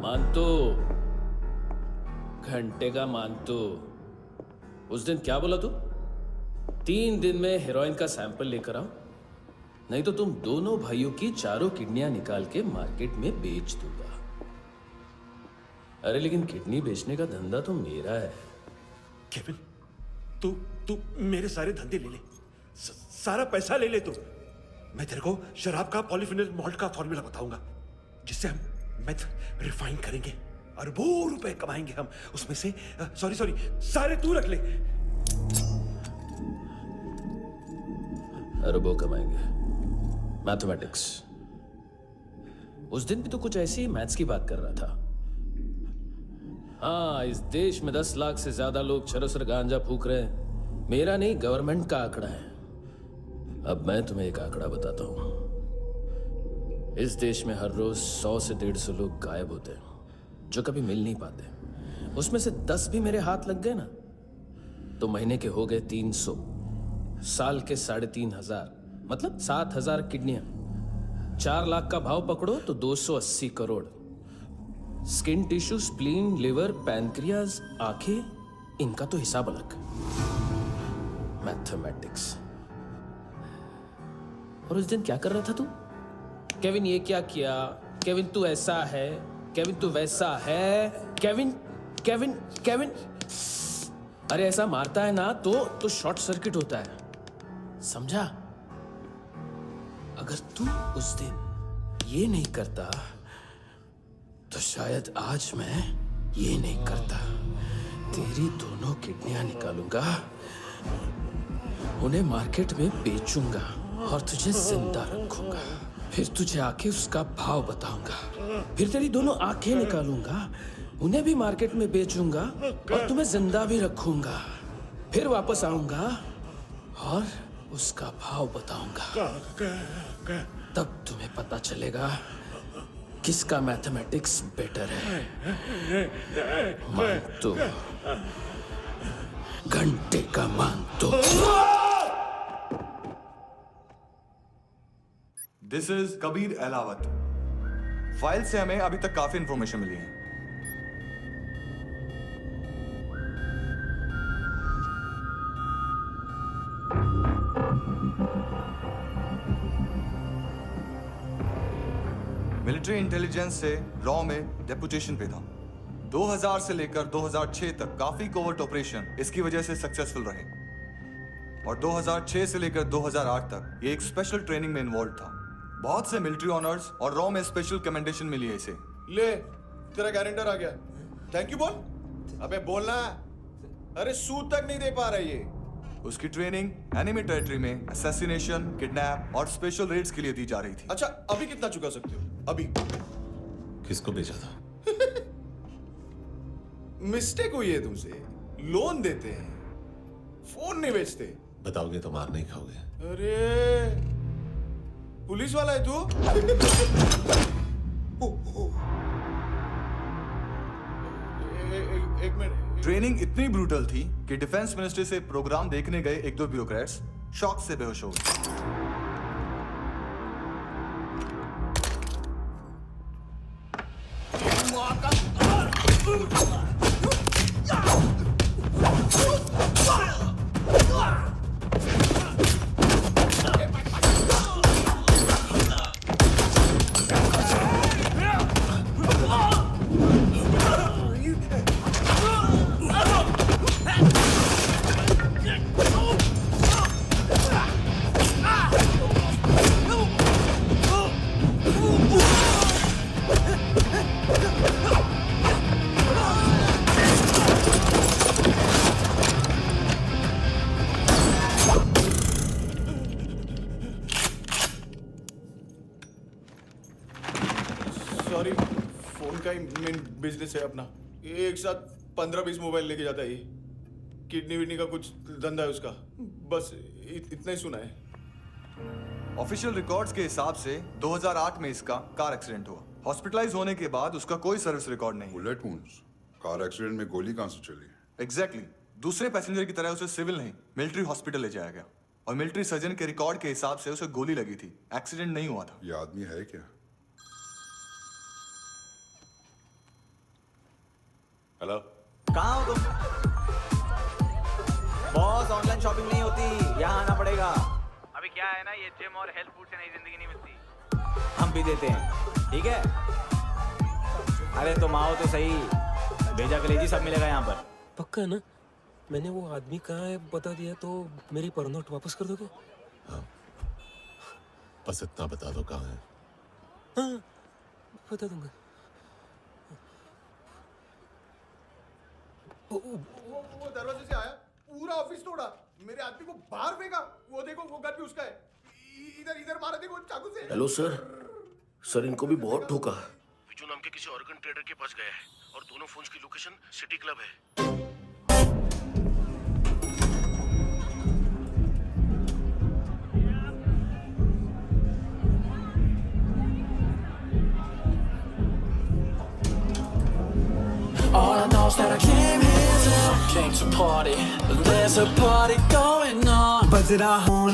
मानतो, घंटे का मानतो, उस दिन क्या बोला तू? 3 दिन में हेरोइन का सैंपल लेकर आओ, नहीं तो तुम दोनों भाइयों की चारों किडनियां निकाल के मार्केट में बेच दूंगा। अरे लेकिन किडनी बेचने का धंधा तो मेरा है। केविन, तू मेरे सारे धंधे ले ले, सारा पैसा ले ले तू। मैं तेरे को शराब का पॉलीफिनल मॉल्ट का फॉर्मूला बताऊंगा, जिससे हम मेथ रिफाइन करेंगे, अरबों रुपए कमाएंगे हम उसमें से। सॉरी सारे तू रख ले। अरबों कमाएंगे, मैथमेटिक्स। उस दिन भी तो कुछ ऐसी ही मैथ्स की बात कर रहा था। हाँ, इस देश में 10 लाख से ज्यादा लोग चरस और गांजा फूक रहे हैं। मेरा नहीं, गवर्नमेंट का आंकड़ा है। अब मैं तुम्हें एक आंकड़ा बताता हूं। इस देश में हर रोज 100 से 150 लोग गायब होते हैं, जो कभी मिल नहीं पाते। उसमें से 10 भी मेरे हाथ लग गए ना, तो महीने के हो गए 300, साल के 3,500, मतलब 7,000 किडनियां। 4 लाख का भाव पकड़ो तो 280 crore. Skin tissue, spleen, liver, pancreas, आंखें, इनका तो हिसाब अलग। मैथमेटिक्स। और उस दिन क्या कर रहा था तू? केविन ये क्या किया, केविन तू ऐसा है, केविन तू वैसा है, केविन केविन केविन। अरे ऐसा मारता है ना तो शॉर्ट सर्किट होता है, समझा? अगर तू उस दिन ये नहीं करता तो शायद आज मैं ये नहीं करता। तेरी दोनों किडनियां निकालूंगा, उन्हें मार्केट में बेचूंगा और तुझे जिंदा रखूंगा। फिर तुझे आके उसका भाव बताऊंगा। फिर तेरी दोनों आंखें निकालूंगा, उन्हें भी मार्केट में बेचूंगा और तुम्हें जिंदा भी रखूंगा। फिर वापस आऊंगा और उसका भाव बताऊंगा। तब तुम्हें पता चलेगा किसका मैथमेटिक्स बेटर है। मानतो, घंटे का मानतो। This is Kabir Ahlawat. File से हमें अभी तक काफी इंफॉर्मेशन मिली है। मिलिट्री इंटेलिजेंस से रॉ में डेपुटेशन पे था। 2000 से लेकर 2006 तक काफी कोवर्ट ऑपरेशन इसकी वजह से सक्सेसफुल रहे, और 2006 से लेकर 2008 तक ये एक स्पेशल ट्रेनिंग में इन्वॉल्व था। बहुत से मिलिट्री ऑनर्स और रॉ में स्पेशल कमेंडेशन मिली है इसे। ले, तेरा गारंटर आ गया। थैंक यू बोल। अबे बोलना। अरे सूद तक नहीं दे पा रहा ये। उसकी ट्रेनिंग एनिमी टेरिटरी में असैसिनेशन, किडनैप और स्पेशल रेड्स के लिए दी जा रही थी। अच्छा अभी कितना चुका सकते हो? अभी किसको भेजा था? मिस्टेक हुई है तुमसे। लोन देते हैं, फोन नहीं बेचते। बताओगे तो मार नहीं खाओगे। अरे पुलिस वाला है तू? एक मिनट। ट्रेनिंग इतनी ब्रूटल थी कि डिफेंस मिनिस्ट्री से प्रोग्राम देखने गए एक दो ब्यूरोक्रेट्स शॉक से बेहोश हो गए। सॉरी, फोन का ही मेन बिजनेस है अपना। एक साथ 15-20 मोबाइल लेके जाता है ये। किडनी विडनी का कुछ धंधा है उसका। बस इतना ही सुना है। ऑफिशियल रिकॉर्ड्स के हिसाब से 2008 में इसका कार एक्सीडेंट हुआ। हॉस्पिटलाइज होने के बाद उसका कोई सर्विस रिकॉर्ड नहीं। बुलेट वुंड्स, कार एक्सीडेंट में गोली कहां से चली? एग्जैक्टली। दूसरे पैसेंजर की तरह उसे सिविल नहीं मिलिट्री हॉस्पिटल ले जाया गया और मिलिट्री सर्जन के रिकॉर्ड के हिसाब से उसे गोली लगी थी। एक्सीडेंट नहीं हुआ था। ये आदमी है क्या? हेलो, कहाँ हो तुम? बॉस, ऑनलाइन शॉपिंग नहीं होती, यहाँ आना पड़ेगा। अभी क्या है ना, ये जिम और हेल्थ फूड से नई जिंदगी नहीं मिलती। हम भी देते हैं, ठीक है? अरे तुम आओ तो सही, भेजा कलेजी सब मिलेगा यहाँ पर। पक्का ना? मैंने वो आदमी कहाँ है बता दिया तो मेरी पर नोट वापस कर दोगे? हाँ, बस इतना बता दो कहाँ है। हाँ, बता दूंगा। वो दरवाजे से आया, पूरा ऑफिस तोड़ा, मेरे आदमी को बाहर फेंका। वो देखो, वो गन भी उसका है। इधर इधर मारा देखो चाकू से। हेलो सर, सर इनको भी बहुत ठोका। विजू नाम के किसी ऑर्गन ट्रेडर के पास गया है और दोनों फोन्स की लोकेशन सिटी क्लब है। All I know is that I came here to came to party. There's a party going on. बज रहा हूँ।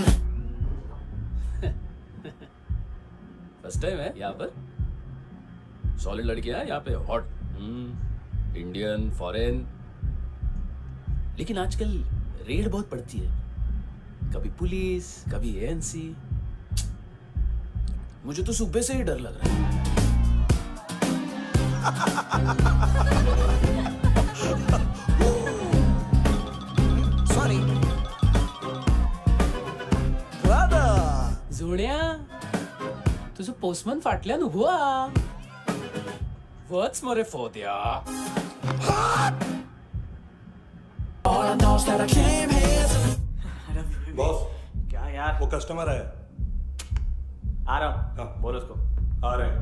फर्स्ट टाइम है यहाँ पर। सॉलिड लड़कियां हैं यहाँ पे, हॉट इंडियन फॉरेन। लेकिन आजकल रेड बहुत पड़ती है, कभी पुलिस कभी एएनसी। मुझे तो सुबह से ही डर लग रहा है। Sorry. जोड्या, तुझं पोस्टमन फाटल्यान हुआ. What's more for द्या? All I know is that I came here to. Boss, क्या यार? वो कस्टमर है। आ रहा हूँ। हाँ, बोलो उसको। आ रहे हैं।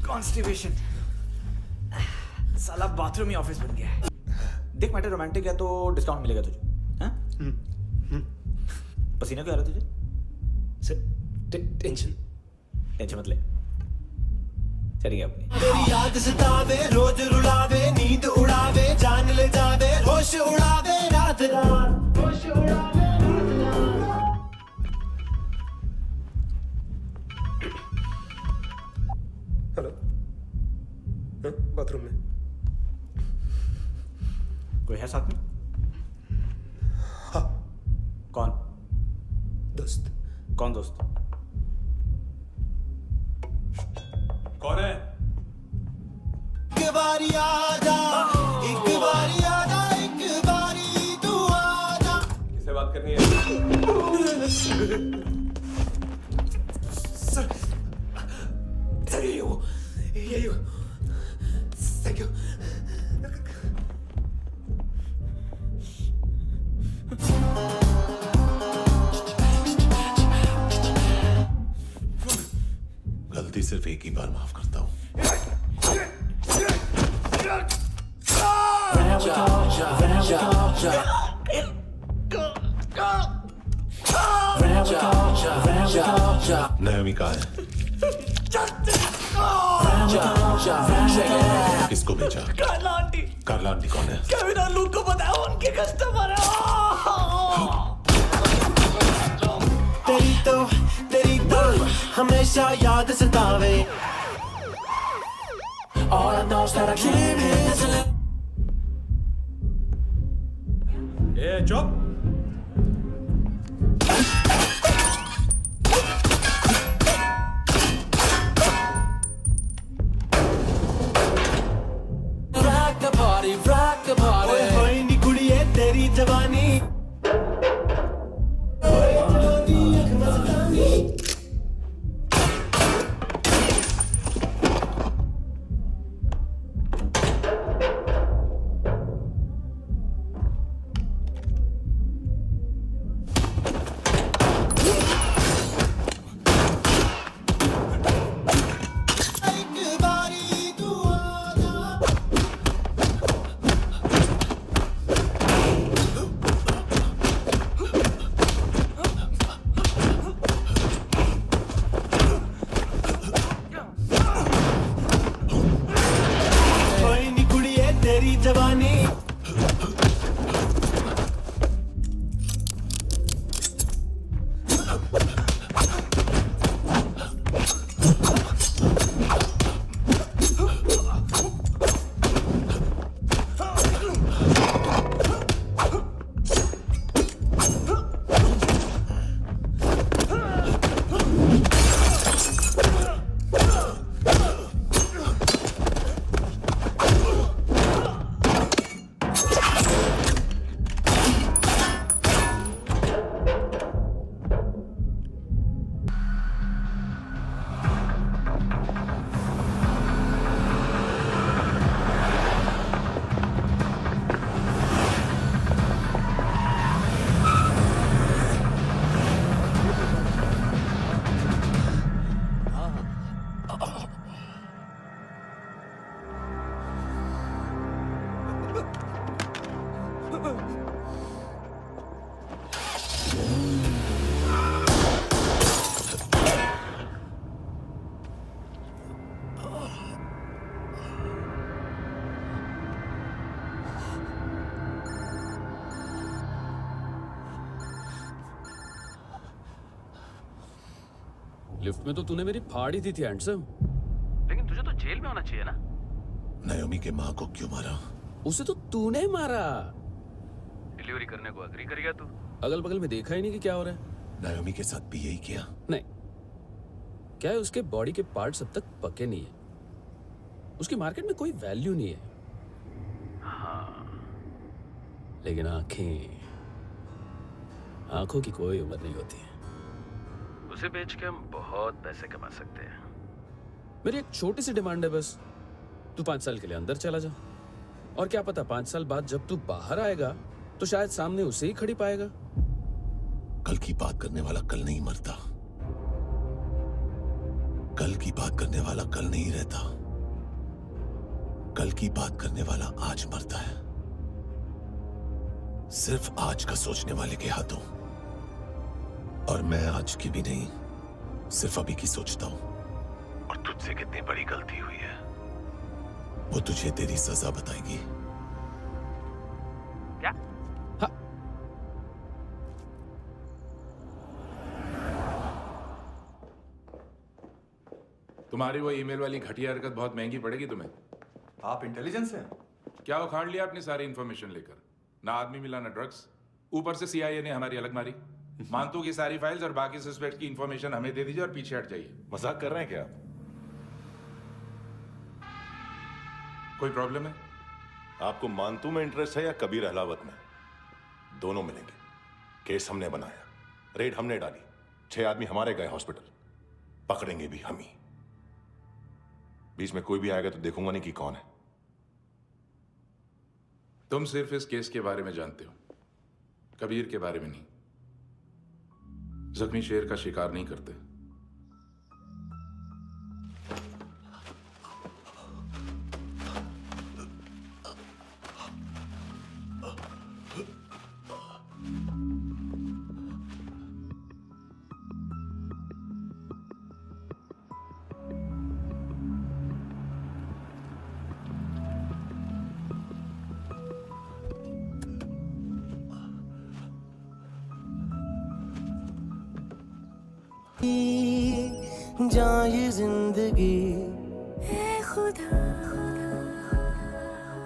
कॉन्स्टिपेशन, साला बाथरूम ही ऑफिस बन गया है। देख मैटर रोमांटिक है तो डिस्काउंट मिलेगा तुझे। हाँ? पसीना क्यों आ रहा तुझे? टेंशन मत ले, चली गया अपनी। तेरी याद सतावे, रोज रुलावे, नींद उड़ावे, जान ले जावे, होश उड़ावे, रात रात होश उड़ावे। हेलो, बाथरूम में कोई है साथ में? हाँ। कौन? दोस्त। कौन दोस्त? कौन है? एक बारी आजा, एक बारी आजा, एक बारी तू आजा। किससे बात करनी है? सर सर यही हो थैंक यू। गलती सिर्फ एक ही बार माफ करता हूं। नायोमी कहाँ है? किसको भेजा? कार्ला आंटी। कार्ला आंटी कौन है? केविन और लूक को बताया उनके कस्टमर है। तेरी तो हमेशा याद सतावे। All I know is that I came here to live. चुप। Rock the party. होए नी कुड़िए तेरी जवानी। लिफ्ट में तो तूने मेरी फाड़ ही दी थी हैंडसम। लेकिन तुझे तो जेल में होना चाहिए ना। नायोमी के माँ को क्यों मारा? उसे तो तूने मारा। डिलीवरी करने को अग्री कर गया तू। अगल बगल में देखा ही नहीं कि क्या हो रहा है। नायोमी के साथ भी यही किया? नहीं, क्या है उसके बॉडी के पार्ट्स अब तक पके नहीं है। उसकी मार्केट में कोई वैल्यू नहीं है। हाँ, लेकिन आंखों की कोई उम्र नहीं होती है। उसे बेच के हम बहुत पैसे कमा सकते हैं। मेरी एक छोटी सी डिमांड है बस, तू 5 साल के लिए अंदर चला जा, और क्या पता 5 साल बाद जब तू बाहर आएगा तो शायद सामने उसे ही खड़ी पाएगा। कल की बात करने वाला कल नहीं मरता। कल की बात करने वाला कल नहीं रहता। कल की बात करने वाला आज मरता है। सिर्फ आज का सोचने वाले के हाथों। और मैं आज की भी नहीं, सिर्फ अभी की सोचता हूं। और तुझसे कितनी बड़ी गलती हुई है वो तुझे तेरी सजा बताएगी। क्या? हाँ। तुम्हारी वो ईमेल वाली घटिया हरकत बहुत महंगी पड़ेगी तुम्हें। आप इंटेलिजेंस हैं? क्या उखाड़ लिया अपनी सारी इंफॉर्मेशन लेकर? ना आदमी मिला ना ड्रग्स, ऊपर से CIA ने हमारी अलग मारी। मानतू की सारी फाइल्स और बाकी सस्पेक्ट की इंफॉर्मेशन हमें दे दीजिए और पीछे हट जाइए। मजाक कर रहे हैं क्या? कोई प्रॉब्लम है? आपको मानतू में इंटरेस्ट है या कबीर अहलावत में? दोनों मिलेंगे। केस हमने बनाया, रेड हमने डाली, 6 आदमी हमारे गए हॉस्पिटल, पकड़ेंगे भी हम ही। बीच में कोई भी आएगा तो देखूंगा नहीं कि कौन है। तुम सिर्फ इस केस के बारे में जानते हो, कबीर के बारे में नहीं। जख्मी शेर का शिकार नहीं करते। जान ये जिंदगी खुदा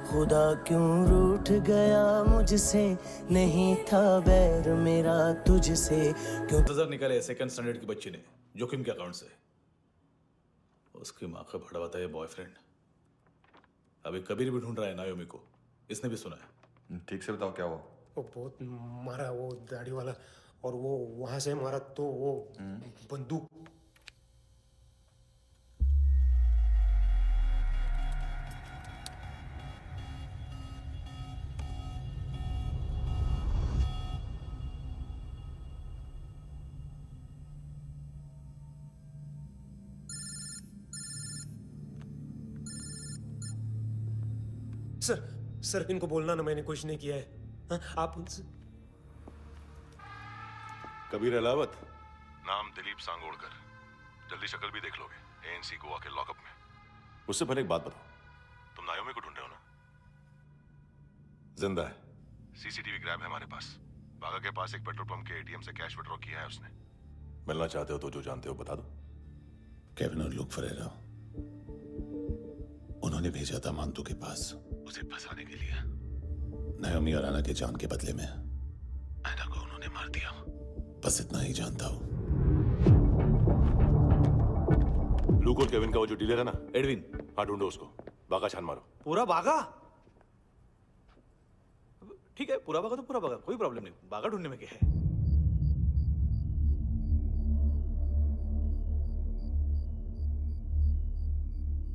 खुदा क्यों रूठ गया मुझसे, नहीं था बैर मेरा तुझसे क्यों। 10,000 निकाले सेकंड स्टैंडर्ड की बच्ची ने जोखिम के अकाउंट से। उसकी माँ का भड़वाता है बॉयफ्रेंड। अभी कबीर भी ढूंढ रहा है नायोमी को, इसने भी सुना है। ठीक से बताओ क्या हुआ। वो बहुत मारा वो दाढ़ी वाला, और वो वहां से मारा तो वो बंदूक। सर इनको बोलना ना मैंने कुछ नहीं किया है। हाँ, आप उनसे। कबीर अलावत, नाम दिलीप सांगोड़कर। जल्दी शक्ल भी देख लोगे एएनसी गोवा के लॉकअप में। उससे पहले एक बात बताओ, तुम नायोमी को ढूंढ रहे हो ना? जिंदा है, सीसीटीवी ग्रैब है हमारे पास। बागा के पास एक पेट्रोल पंप के एटीएम से कैश विड्रॉ किया है उसने। मिलना चाहते हो तो जो जानते हो बता दो। केविन और लुक फरेरा, उन्होंने भेजा था मांतू के पास उसे फंसाने के लिए। नायोमी और आना के जान के बदले में आना को उन्होंने मार दिया। बस इतना ही जानता हूं। लूक और केविन का वो जो डीलर है ना, एडविन, हाँ ढूंढो उसको। बागा छान मारो। पूरा बागा? ठीक है, पूरा बागा तो पूरा बागा, कोई प्रॉब्लम नहीं। बागा ढूंढने में क्या है?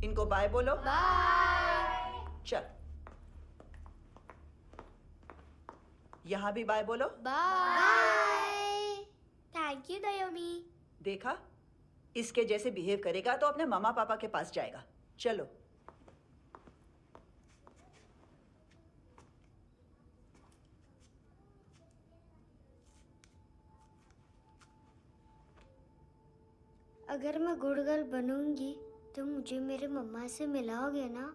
इनको बाय बोलो। बाय। चल, यहां भी बाय बोलो। बाय। Thank you नायोमी। देखा, इसके जैसे बिहेव करेगा तो अपने मामा पापा के पास जाएगा। चलो। अगर मैं गुड गर्ल बनूंगी तो मुझे मेरे मम्मा से मिलाओगे ना?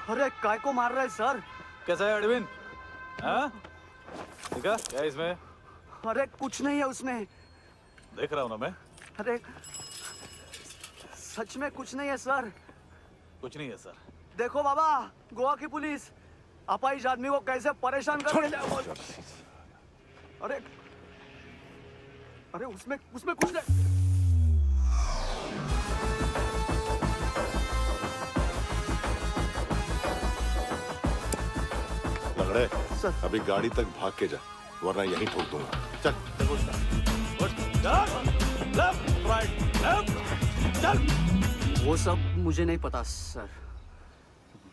अरे काय को मार रहा है सर? कैसा है एडविन? हाँ? देखा क्या है इसमें? अरे कुछ नहीं है उसमें। देख रहा हूं ना मैं। अरे सच में कुछ नहीं है सर। कुछ नहीं है सर। देखो बाबा, गोवा की पुलिस अपाहिज आदमी को कैसे परेशान कर रही है। अरे अरे उसमें कुछ नहीं। लंगड़े, अभी गाड़ी तक भाग के जा, वरना यहीं ठोक दूंगा। चल। वो सब मुझे नहीं पता सर,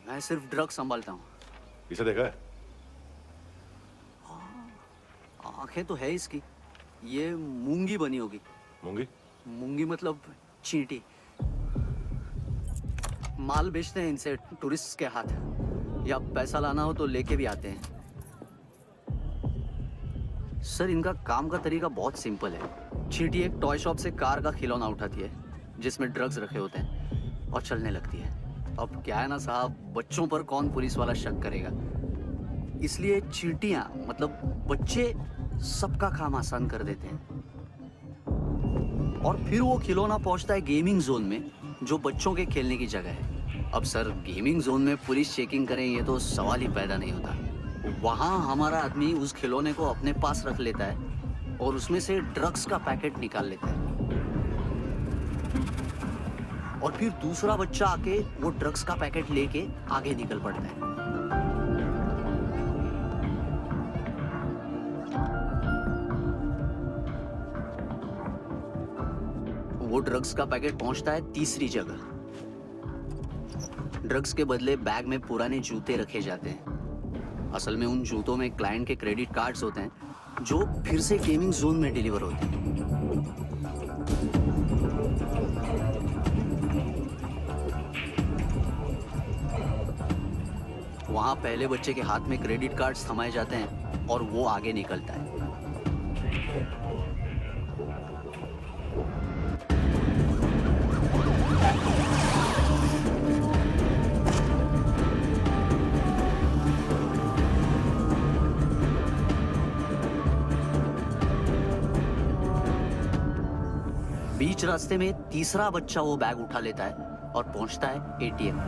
मैं सिर्फ ड्रग संभालता हूँ। इसे देखा है? आंखें तो है इसकी, ये मूंगी बनी होगी। मूंगी? मूंगी मतलब चींटी। माल बेचते हैं इनसे टूरिस्ट के हाथ, या पैसा लाना हो तो लेके भी आते हैं। सर इनका काम का तरीका बहुत सिंपल है। चींटी एक टॉय शॉप से कार का खिलौना उठाती है जिसमें ड्रग्स रखे होते हैं और चलने लगती है। अब क्या है ना साहब, बच्चों पर कौन पुलिस वाला शक करेगा, इसलिए चींटियां मतलब बच्चे सबका काम आसान कर देते हैं। और फिर वो खिलौना पहुंचता है गेमिंग जोन में, जो बच्चों के खेलने की जगह है। अब सर गेमिंग जोन में पुलिस चेकिंग करें ये तो सवाल ही पैदा नहीं होता। वहाँ हमारा आदमी उस खिलौने को अपने पास रख लेता है और उसमें से ड्रग्स का पैकेट निकाल लेता है और फिर दूसरा बच्चा आके वो ड्रग्स का पैकेट लेके आगे निकल पड़ता है। वो ड्रग्स का पैकेट पहुंचता है तीसरी जगह। ड्रग्स के बदले बैग में पुराने जूते रखे जाते हैं। असल में उन जूतों में क्लाइंट के क्रेडिट कार्ड्स होते हैं जो फिर से गेमिंग जोन में डिलीवर होते हैं। वहां पहले बच्चे के हाथ में क्रेडिट कार्ड्स थमाए जाते हैं और वो आगे निकलता है। बीच रास्ते में तीसरा बच्चा वो बैग उठा लेता है और पहुंचता है एटीएम।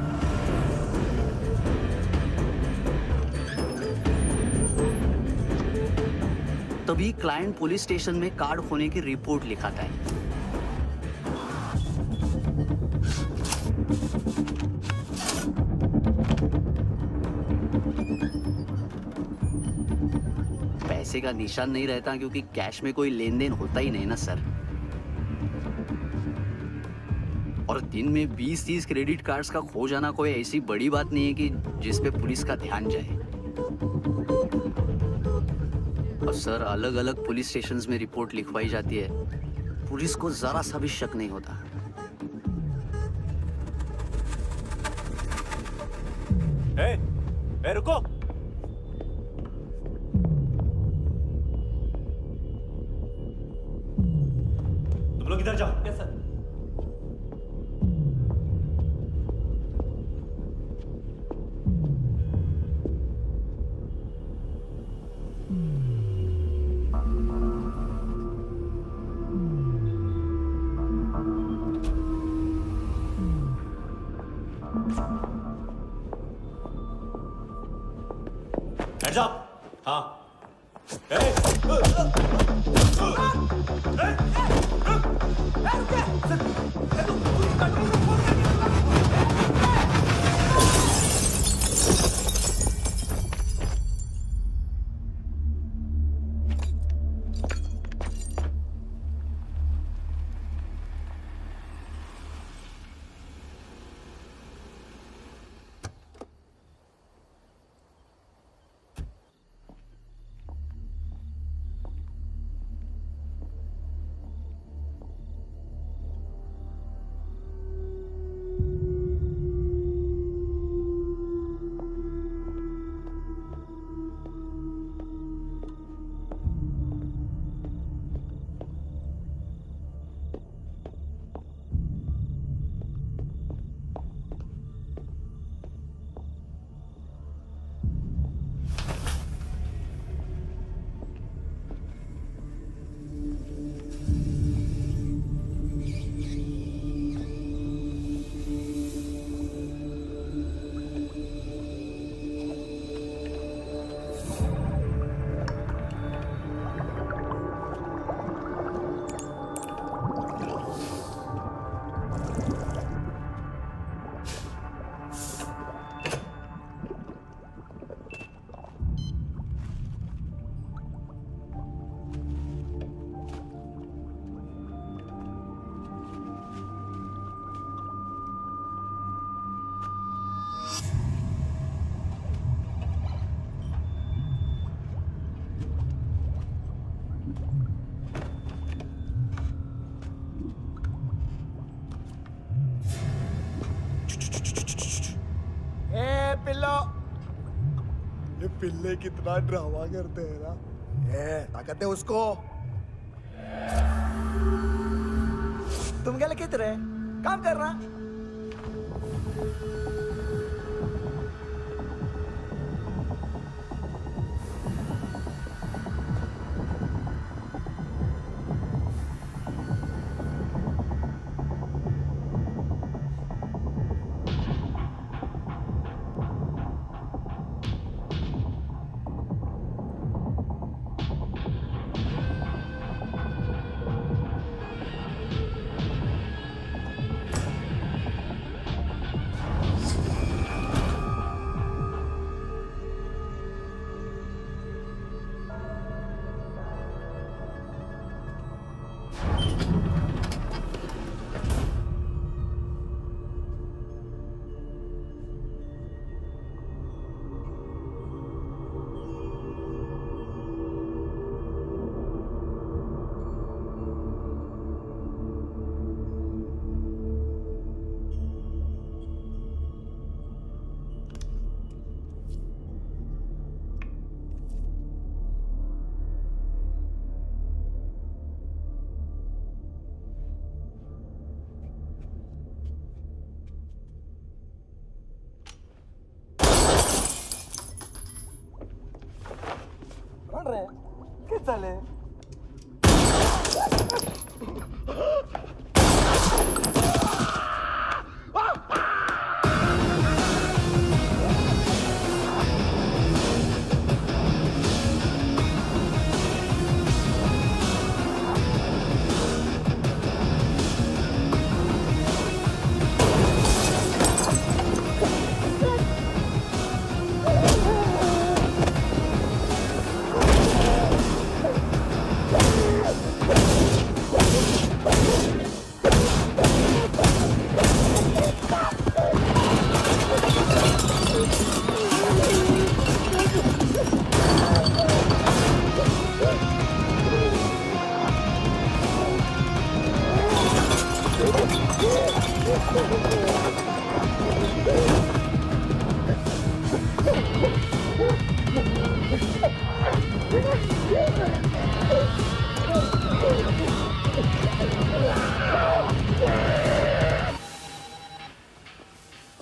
तभी क्लाइंट पुलिस स्टेशन में कार्ड खोने की रिपोर्ट लिखाता है। पैसे का निशान नहीं रहता क्योंकि कैश में कोई लेन देन होता ही नहीं ना सर। और दिन में 20-30 क्रेडिट कार्ड्स का खो जाना कोई ऐसी बड़ी बात नहीं है कि जिस पे पुलिस का ध्यान जाए। और सर अलग अलग पुलिस स्टेशंस में रिपोर्ट लिखवाई जाती है, पुलिस को जरा सा भी शक नहीं होता। रुको। तुम लोग इधर जाओ। Yes sir. Heads up! हाँ। पिल्लो, ये पिल्ले कितना ड्रामा करते हैं ना। ताकत है उसको। तुम क्या लिखित रहे? काम कर रहा। साले।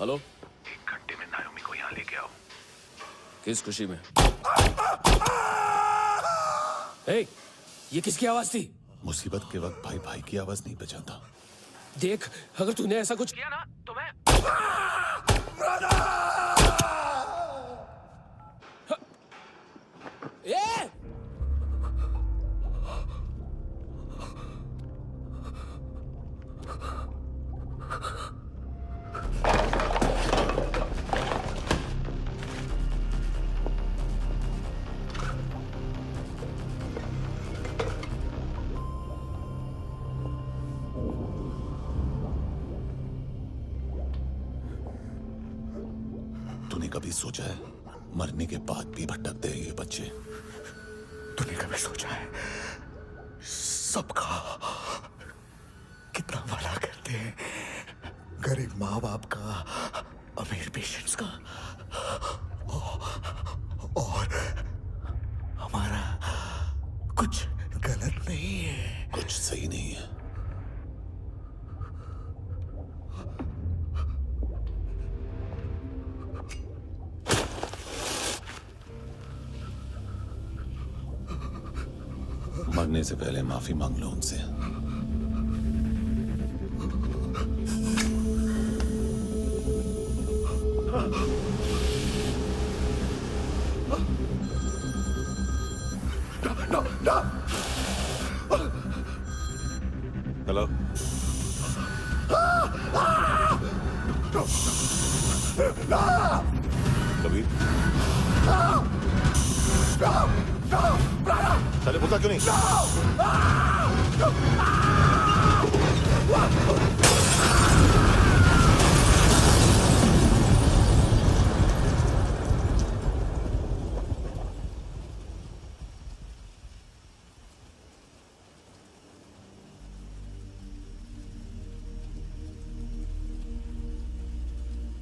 हेलो, 1 घंटे में नायोमी को यहाँ लेके आओ। किस खुशी में? ए, ये किसकी आवाज थी? मुसीबत के वक्त भाई भाई की आवाज नहीं बचाता। देख, अगर तूने ऐसा कुछ किया ना तो मैं ए! तूने कभी सोचा है मरने के बाद भी भटकते हैं ये बच्चे? तूने कभी सोचा है सबका कितना भला करते हैं? गरीब माँ बाप का, अमीर पेशेंट्स का, और हमारा कुछ गलत नहीं है। कुछ सही नहीं है। मरने से पहले माफी मांग लो उनसे। हेलो, कबीर, चले बोलता क्यों नहीं?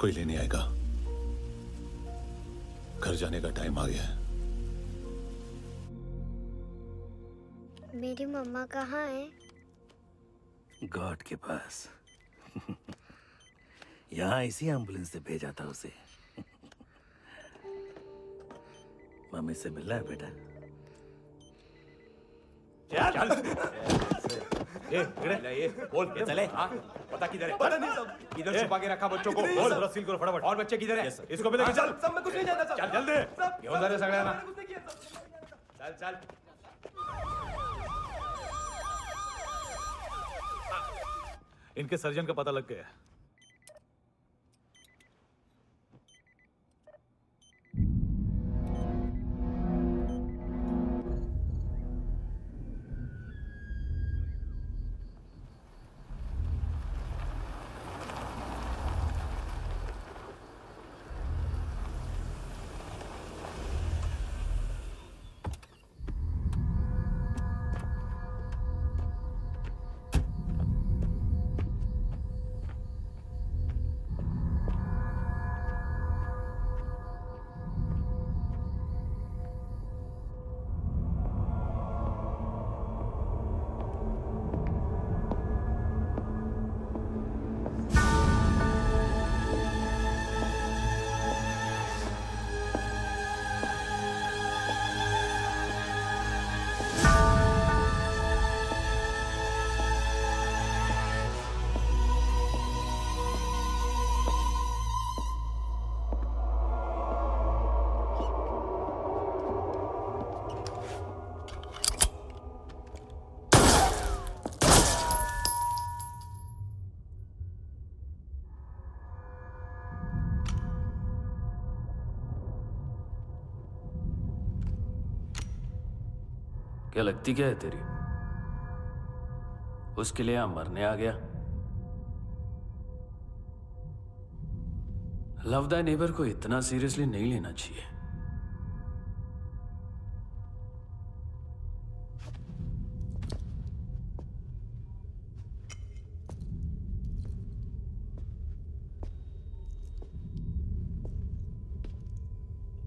कोई लेने आएगा। घर जाने का टाइम आ गया है। मेरी मम्मा कहाँ है? गॉड के पास। यहाँ इसी एम्बुलेंस से भेजा था उसे। मम्मी से मिलना है बेटा। चल। ये बोल के चले। हाँ, पता किधर है? पता नहीं सब। इधर छुपा के रखा बच्चों को। बोल, थोड़ा सील करो फटाफट। और बच्चे किधर है? इसको भी लेके चल। सब मैं कुछ नहीं जानता। चल जल्दी। घेऊन जा रे सगळ्यांना। चल चल। इनके सर्जन का पता लग गया। क्या लगती क्या है तेरी? उसके लिए यहां मरने आ गया? लव द नेबर को इतना सीरियसली नहीं लेना चाहिए।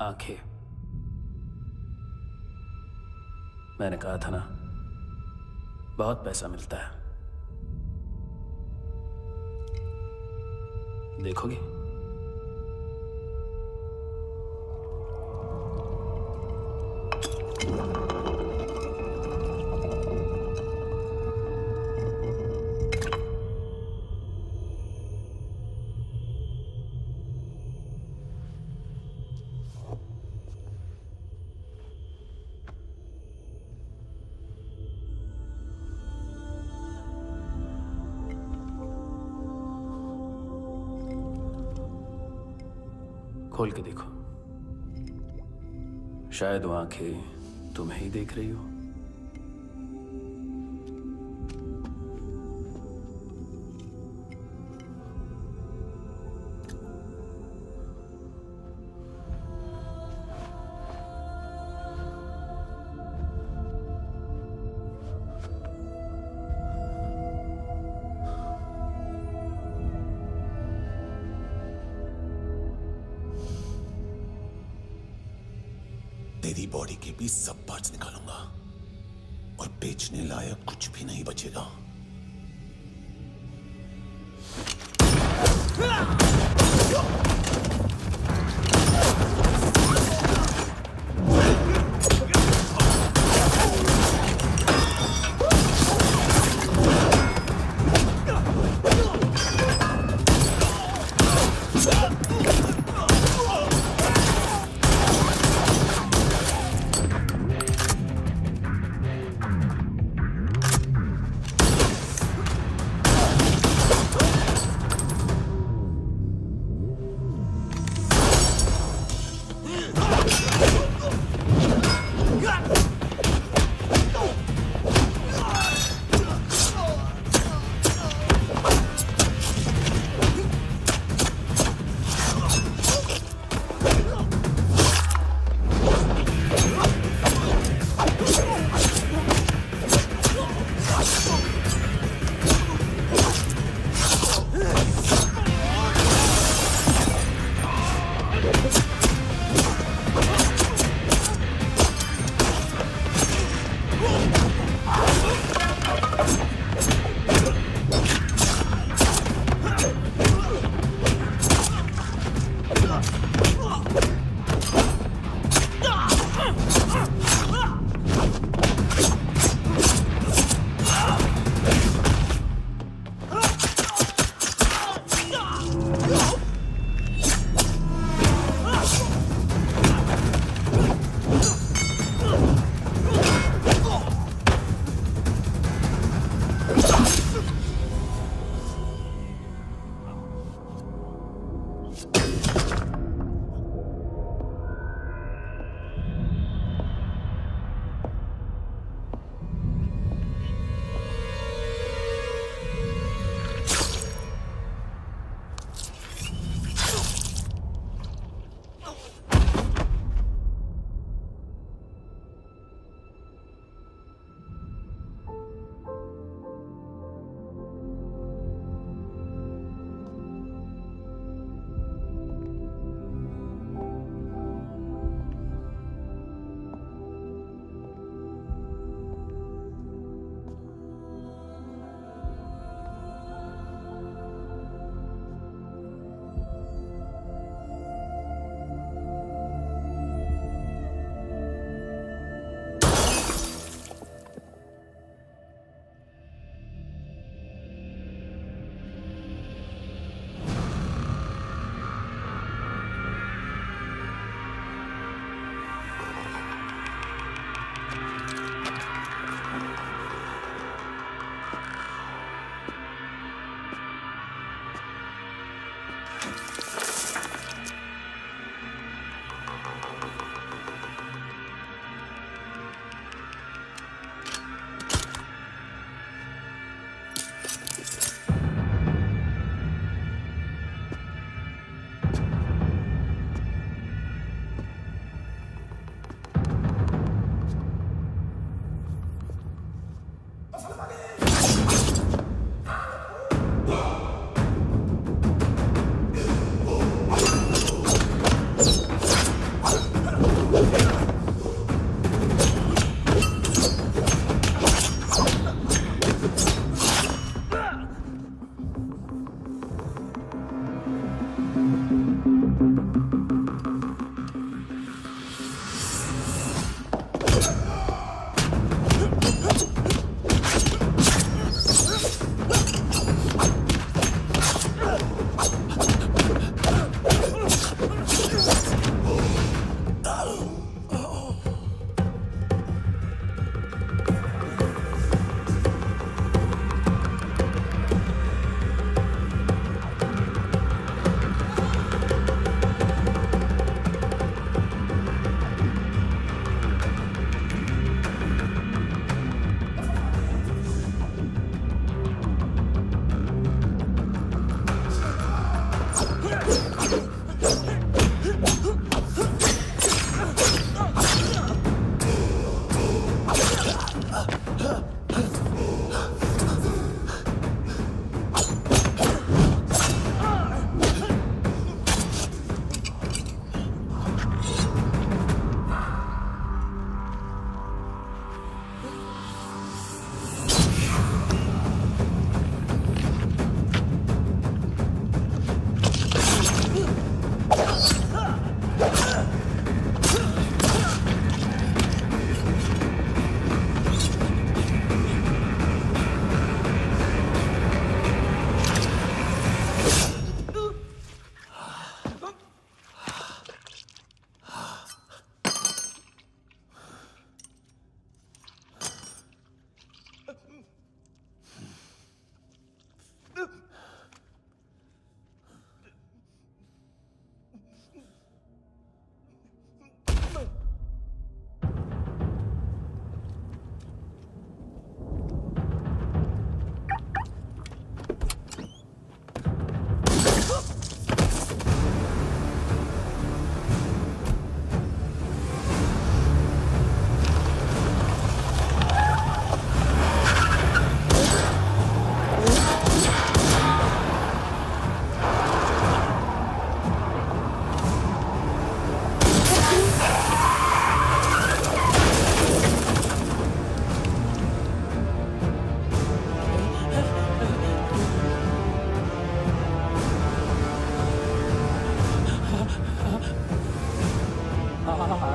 आंखें, मैंने कहा था ना, बहुत पैसा मिलता है। देखोगी? खोल के देखो, शायद वो आंखें तुम्हें ही देख रही हो। तेरी बॉडी के भी सब पार्ट्स निकालूंगा और बेचने लायक कुछ भी नहीं बचेगा।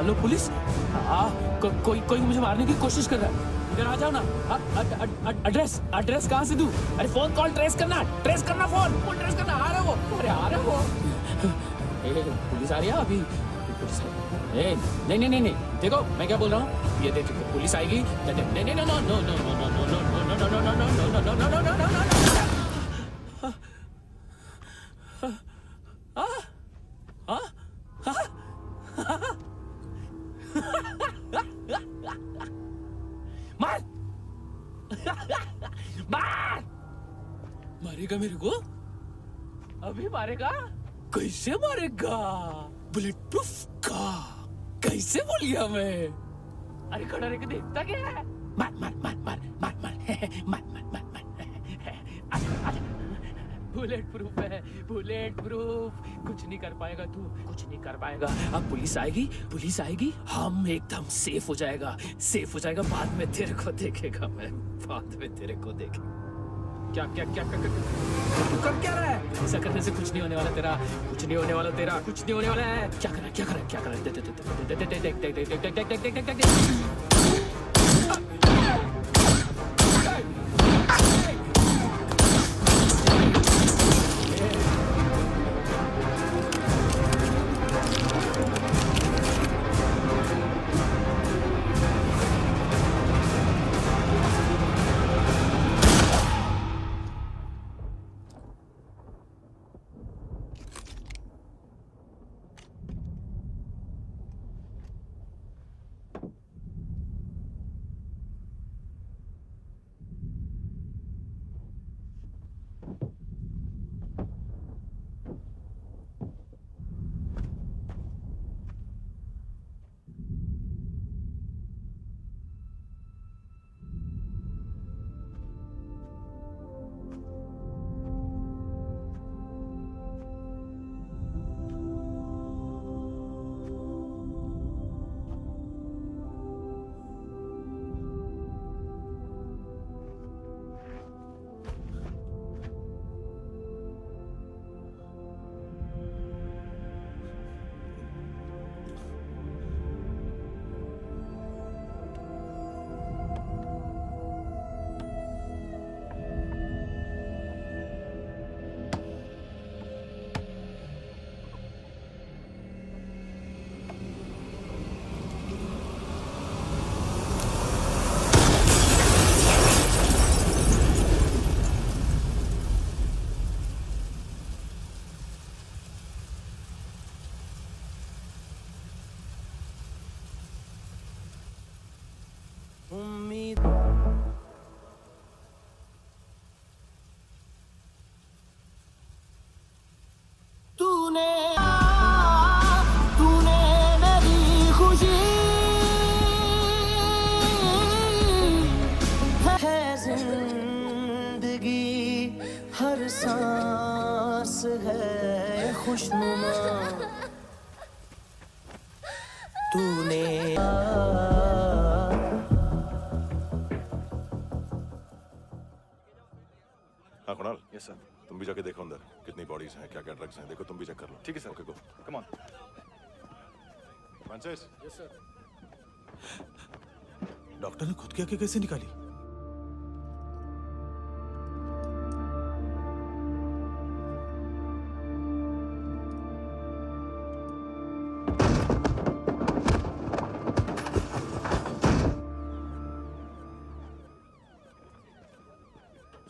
Hello police. कोई मुझे मारने की कोशिश कर रहा है। इधर आ जाओ ना। एड्रेस कहाँ से दूं? अरे फोन कॉल ट्रेस करना फोन ट्रेस करना। आ रहे वो, अरे आ रहे वो। पुलिस आ रही है अभी। पुलिस नहीं, देखो मैं क्या बोल रहा हूँ। ये देखो पुलिस आएगी। नहीं मार मारेगा मेरे को? अभी मारेगा? कैसे मारेगा? बुलेट प्रूफ का कैसे बोल गया मैं? अरे खड़ा रह के देखता क्या है? मार मार मार मार मार मार मार मार मार मार। बुलेट प्रूफ है, बुलेट प्रूफ। कुछ नहीं कर पाएगा तू, कुछ नहीं कर पाएगा। अब पुलिस आएगी, हम एकदम सेफ हो जाएगा। बाद में तेरे को देखेगा मैं, बाद में तेरे को देखेगा। क्या कर क्या रहा है? ऐसा करने से कुछ नहीं होने वाला तेरा, कुछ नहीं होने वाला है। क्या कर रहा है? देख। हर सांस है खुशनुमा तूने हाँ कुणाल। Yes sir. तुम भी जाके देखो अंदर कितनी बॉडीज हैं, क्या क्या ड्रग्स हैं। देखो तुम भी चेक कर लो। ठीक है sir. Okay go. Come on Francis. Yes sir. Doctor ने खुद की आंखें कैसे निकाली?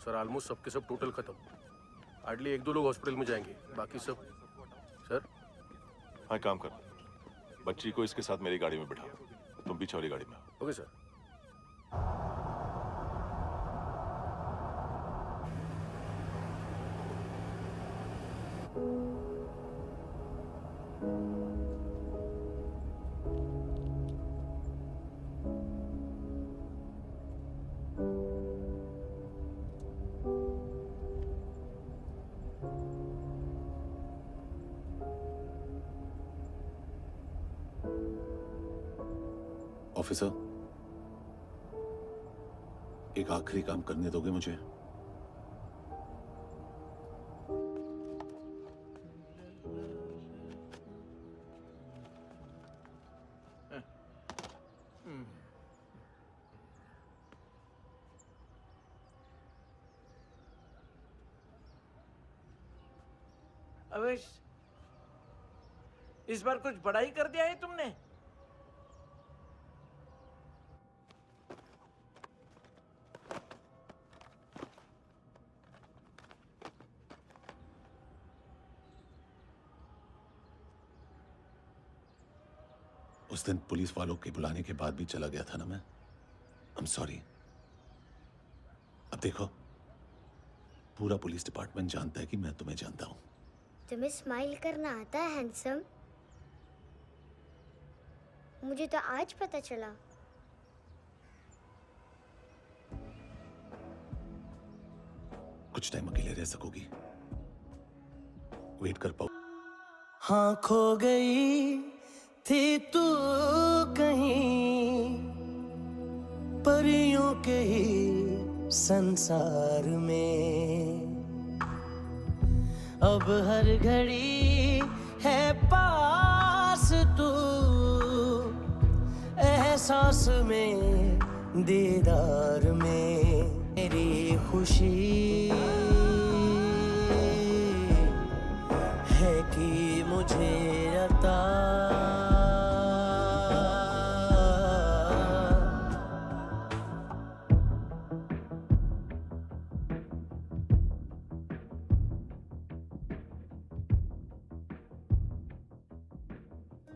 सर ऑलमोस्ट सबके सब टोटल खत्म। हार्डली 1-2 लोग हॉस्पिटल में जाएंगे, बाकी सब। सर हाँ काम कर, बच्ची को इसके साथ मेरी गाड़ी में बिठा, तुम पीछे वाली गाड़ी में। Okay sir. ऑफिसर, एक आखिरी काम करने दोगे मुझे? अवेश, इस बार कुछ बड़ा ही कर दिया है तुमने। उस दिन पुलिस वालों के बुलाने के बाद भी चला गया था ना मैं। I'm sorry। अब देखो, पूरा पुलिस डिपार्टमेंट जानता है कि मैं तुम्हें जानता हूं। तुम्हें स्माइल करना आता है हैंडसम? मुझे तो आज पता चला। कुछ टाइम अकेले रह सकोगी? वेट कर पाओ? हाँ, खो गई थी तू कहीं परियों के ही संसार में, अब हर घड़ी है पास तू, एहसास में दीदार में। मेरी खुशी है कि मुझे अता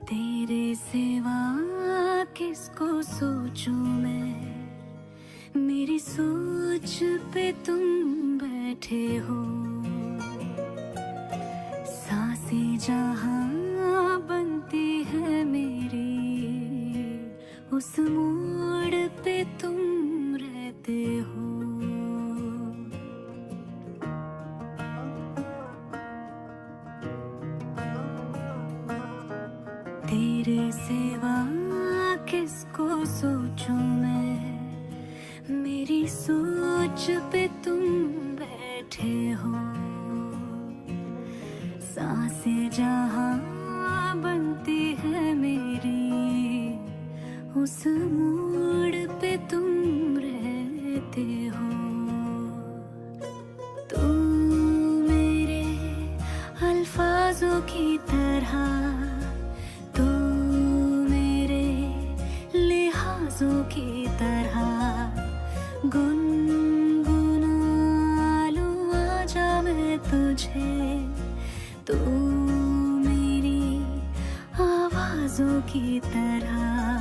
तेरे सिवा किसको सोचूं मैं, मेरी सोच पे तुम बैठे हो। सांसें जहां बनती है मेरी, उस मोड़ पे तुम रहते हो। तेरे सिवा किसको सोचूं मैं, मेरी सोच पे तुम बैठे हो। सांसें जहां बनती है मेरी, उस मोड़ पे तुम रहते हो। तू मेरे अल्फाजों की तरह, तू मेरे लिहाजों की तरह, गुनगुना लूं आजा मैं तुझे। तू मेरी आवाजों की तरह।